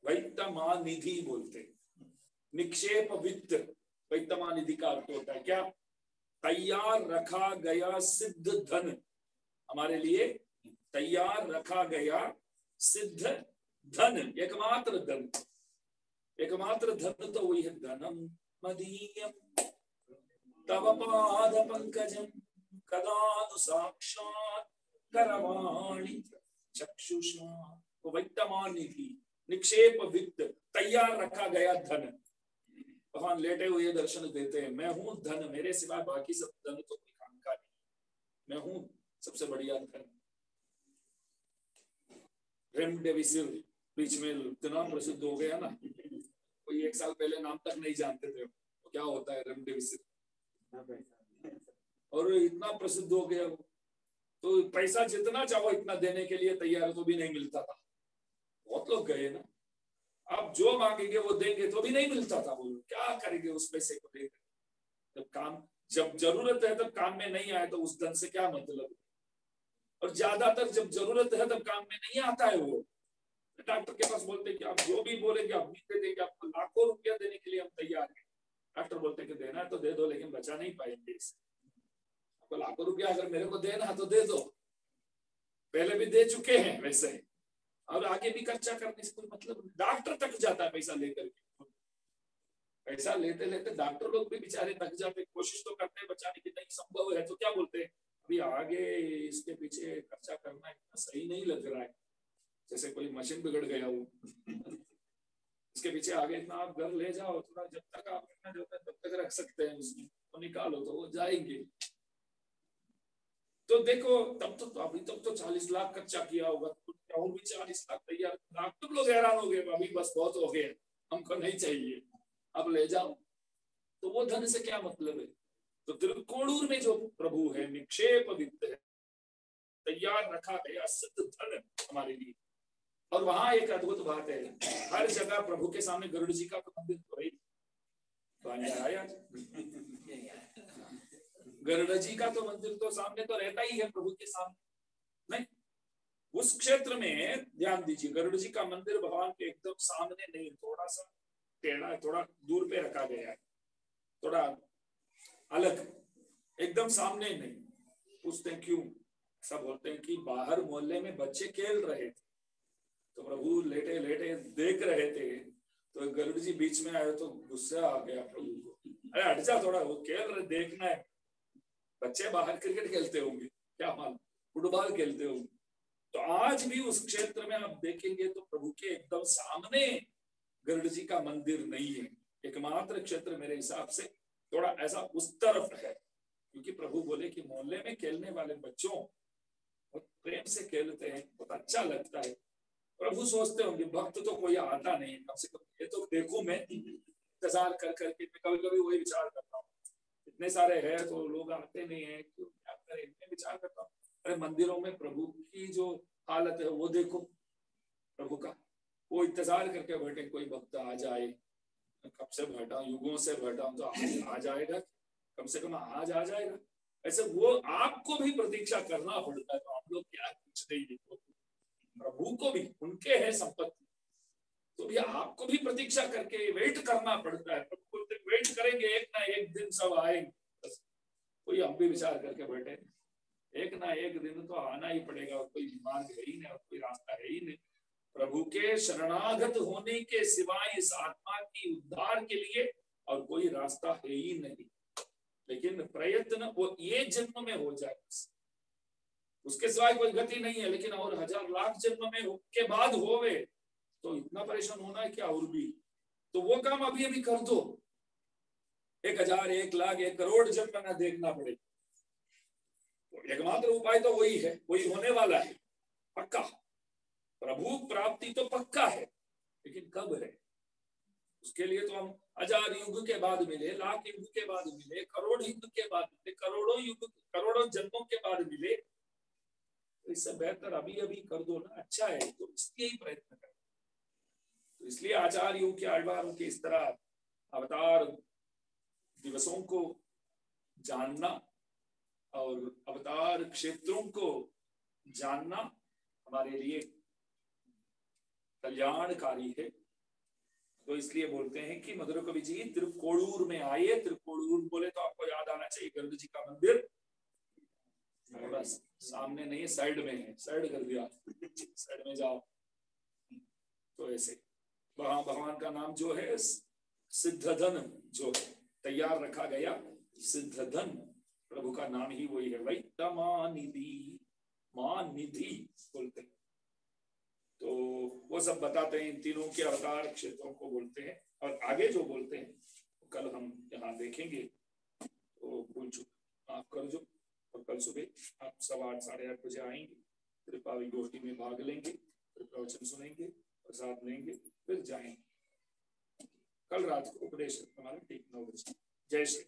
वैत्तमानिधि बोलते, निक्षेप वित्त, वैत्तमानिधि का अर्थ होता है क्या? तैयार रखा गया सिद्ध धन, हमारे लिए तैयार रखा गया सिद्ध धन, एकमात्र धन, एकमात्र धन तो वही है धनम मदीयम तव पाद पंकजम कदानु साक्षात् करवाणि चक्षुषा। वो वित्तमानी थी, निक्षेप वित्त, तैयार रखा गया धन। भगवान लेटे हुए दर्शन देते हैं, मैं हूं धन, मेरे सिवाय बाकी सब धन तो कोई काम का नहीं, मैं हूं सबसे बढ़िया धन। रेमडेसिविर बीच में इतना प्रसिद्ध हो गया ना, कोई 1 साल पहले नाम तक नहीं जानते थे तो क्या होता है रेमडेसिविर, और इतना प्रसिद्ध हो गया तो पैसा जितना चाहो इतना देने के लिए तैयार तो भी नहीं मिलता था। बहुत लोग गए ना, आप जो मांगेंगे वो देंगे तो भी नहीं मिलता था। बोलो क्या करेंगे उस पैसे को देकर, जब जरूरत है तब काम में नहीं आए तो उस धन से क्या मतलब। और ज्यादातर जब जरूरत है तब काम में नहीं आता है। वो डॉक्टर के पास बोलते हैं कि आप जो भी बोलेंगे आप भी दे देंगे, आपको लाखों रुपया देने के लिए हम तैयार हैं। डॉक्टर बोलते हैं कि देना है तो दे दो, लेकिन बचा नहीं पाएंगे इससे। आपको लाखों रुपया अगर मेरे को देना है तो दे दो, पहले भी दे चुके हैं वैसे, और आगे भी खर्चा करने से कोई मतलब नहीं। डॉक्टर तक जाता है पैसा लेकर के, पैसा लेते लेते डॉक्टर लोग भी बेचारे थक जाते, कोशिश तो करते हैं बचाने की, नहीं संभव है तो क्या बोलते हैं अभी आगे इसके पीछे खर्चा करना इतना सही नहीं लग रहा है, जैसे कोई मशीन बिगड़ गया हो इसके पीछे आगे इतना आप घर ले जाओ, थोड़ा जब तक आप रखना चाहते हैं तब तक रख सकते हैं, उसमें तो निकालो तो वो जाएंगे। तो देखो तब तो अभी तक तो 40 लाख खर्चा किया होगा, तो और भी 40 लाख तैयार। डॉक्टर लोग हैरान हो गए, अभी बस बहुत हो गए, हमको नहीं चाहिए, अब ले जाओ। तो वो धन से क्या मतलब है। तो त्रिकोणूर में जो प्रभु है, निक्षेप वित्त है, तैयार रखा गया सिद्ध धन हमारे लिए। और वहां एक अद्भुत बात है, हर जगह प्रभु के सामने गरुड़ जी का तो मंदिर तो है, गरुड़ जी का तो मंदिर तो सामने तो रहता ही है प्रभु के सामने। नहीं, उस क्षेत्र में ध्यान दीजिए, गरुड़ जी का मंदिर भगवान के एकदम सामने नहीं, थोड़ा सा टेढ़ा, थोड़ा दूर पे रखा गया है, थोड़ा अलग, एकदम सामने नहीं। पूछते हैं क्यों, सब बोलते हैं कि बाहर मोहल्ले में बच्चे खेल रहे थे तो प्रभु लेटे लेटे देख रहे थे, तो गरुड़ जी बीच में आए तो गुस्सा आ गया प्रभु को, अरे हट जा थोड़ा, वो खेल रहे, देखना है। बच्चे बाहर क्रिकेट खेलते होंगे, क्या मालूम फुटबॉल खेलते होंगे। तो आज भी उस क्षेत्र में आप देखेंगे तो प्रभु के एकदम सामने गरुड़ जी का मंदिर नहीं है। एकमात्र क्षेत्र मेरे हिसाब से थोड़ा ऐसा उस तरफ है, क्योंकि प्रभु बोले कि मोहल्ले में खेलने वाले बच्चों बहुत प्रेम से खेलते हैं, बहुत अच्छा लगता है। प्रभु सोचते होंगे भक्त तो कोई आता नहीं, कम से कम ये तो देखूं मैं, इंतजार कर करके कभी कभी वही विचार करता हूँ, इतने सारे हैं तो लोग आते नहीं है, क्यों क्या करें, इतने विचार करता हूँ। अरे मंदिरों में प्रभु की जो हालत है वो देखो, प्रभु का वो इंतजार करके बैठे कोई भक्त आ जाए, कब से बैठा हूँ, युगों से बैठा हूँ, तो आ जाएगा, कम से कम आज आ जाएगा। ऐसे वो आपको भी प्रतीक्षा करना पड़ता है, तो हम लोग क्या कुछ नहीं, प्रभु को भी उनके है संपत्ति, तो भी आपको भी प्रतीक्षा करके वेट करना पड़ता है। प्रभु वेट करेंगे, एक ना एक दिन सब आएंगे। कोई हम भी विचार करके बैठे, एक ना एक दिन तो आना ही पड़ेगा, और कोई मार्ग है ही नहीं, और कोई रास्ता है ही नहीं। प्रभु के शरणागत होने के सिवाय इस आत्मा की उद्धार के लिए और कोई रास्ता है ही नहीं। लेकिन प्रयत्न वो ये जन्म में हो जाए, उसके सिवाय कोई गति नहीं है। लेकिन और 1000 लाख जन्म में के बाद होवे तो इतना परेशान होना है क्या, और भी तो वो काम अभी अभी कर दो, 1000, 1 लाख, 1 करोड़ जन्म ना देखना पड़े। तो एकमात्र उपाय तो वही है, वही होने वाला है पक्का। प्रभु प्राप्ति तो पक्का है, लेकिन कब है उसके लिए तो हम 1000 युग के बाद मिले, लाख युग के बाद मिले, करोड़ युग के बाद मिले, करोड़ों युग, करोड़ों जन्मों के बाद मिले, तो इससे बेहतर अभी अभी कर दो ना, अच्छा है। तो इसलिए ही प्रयत्न करें। तो इसलिए आचार्यों के, आழ்वारों के इस तरह अवतार दिवसों को जानना और अवतार क्षेत्रों को जानना हमारे लिए कल्याणकारी है। तो इसलिए बोलते हैं कि मधुर कवि जी त्रिकोणूर में आइए। त्रिकोणूर बोले तो आपको याद आना चाहिए गरुड़ जी का मंदिर, बस सामने नहीं है, साइड में है, साइड कर दिया, साइड में जाओ, तो ऐसे वहां भगवान का नाम जो है सिद्धधन, जो तैयार रखा गया सिद्धधन, प्रभु का नाम ही वही है। वही तमानिधि, मां निधि बोलते हैं। तो वो सब बताते हैं, इन तीनों के अवतार क्षेत्रों को बोलते हैं। और आगे जो बोलते हैं कल हम यहाँ देखेंगे। तो भूल चुक माफ कर जो। और कल सुबह आप 8:15 साढ़े 8 बजे आएंगे, कृपा गोष्ठी में भाग लेंगे, फिर प्रवचन सुनेंगे, प्रसाद लेंगे, फिर जाएंगे। कल रात को उपदेश हमारा ठीक 9 बजे। जय श्री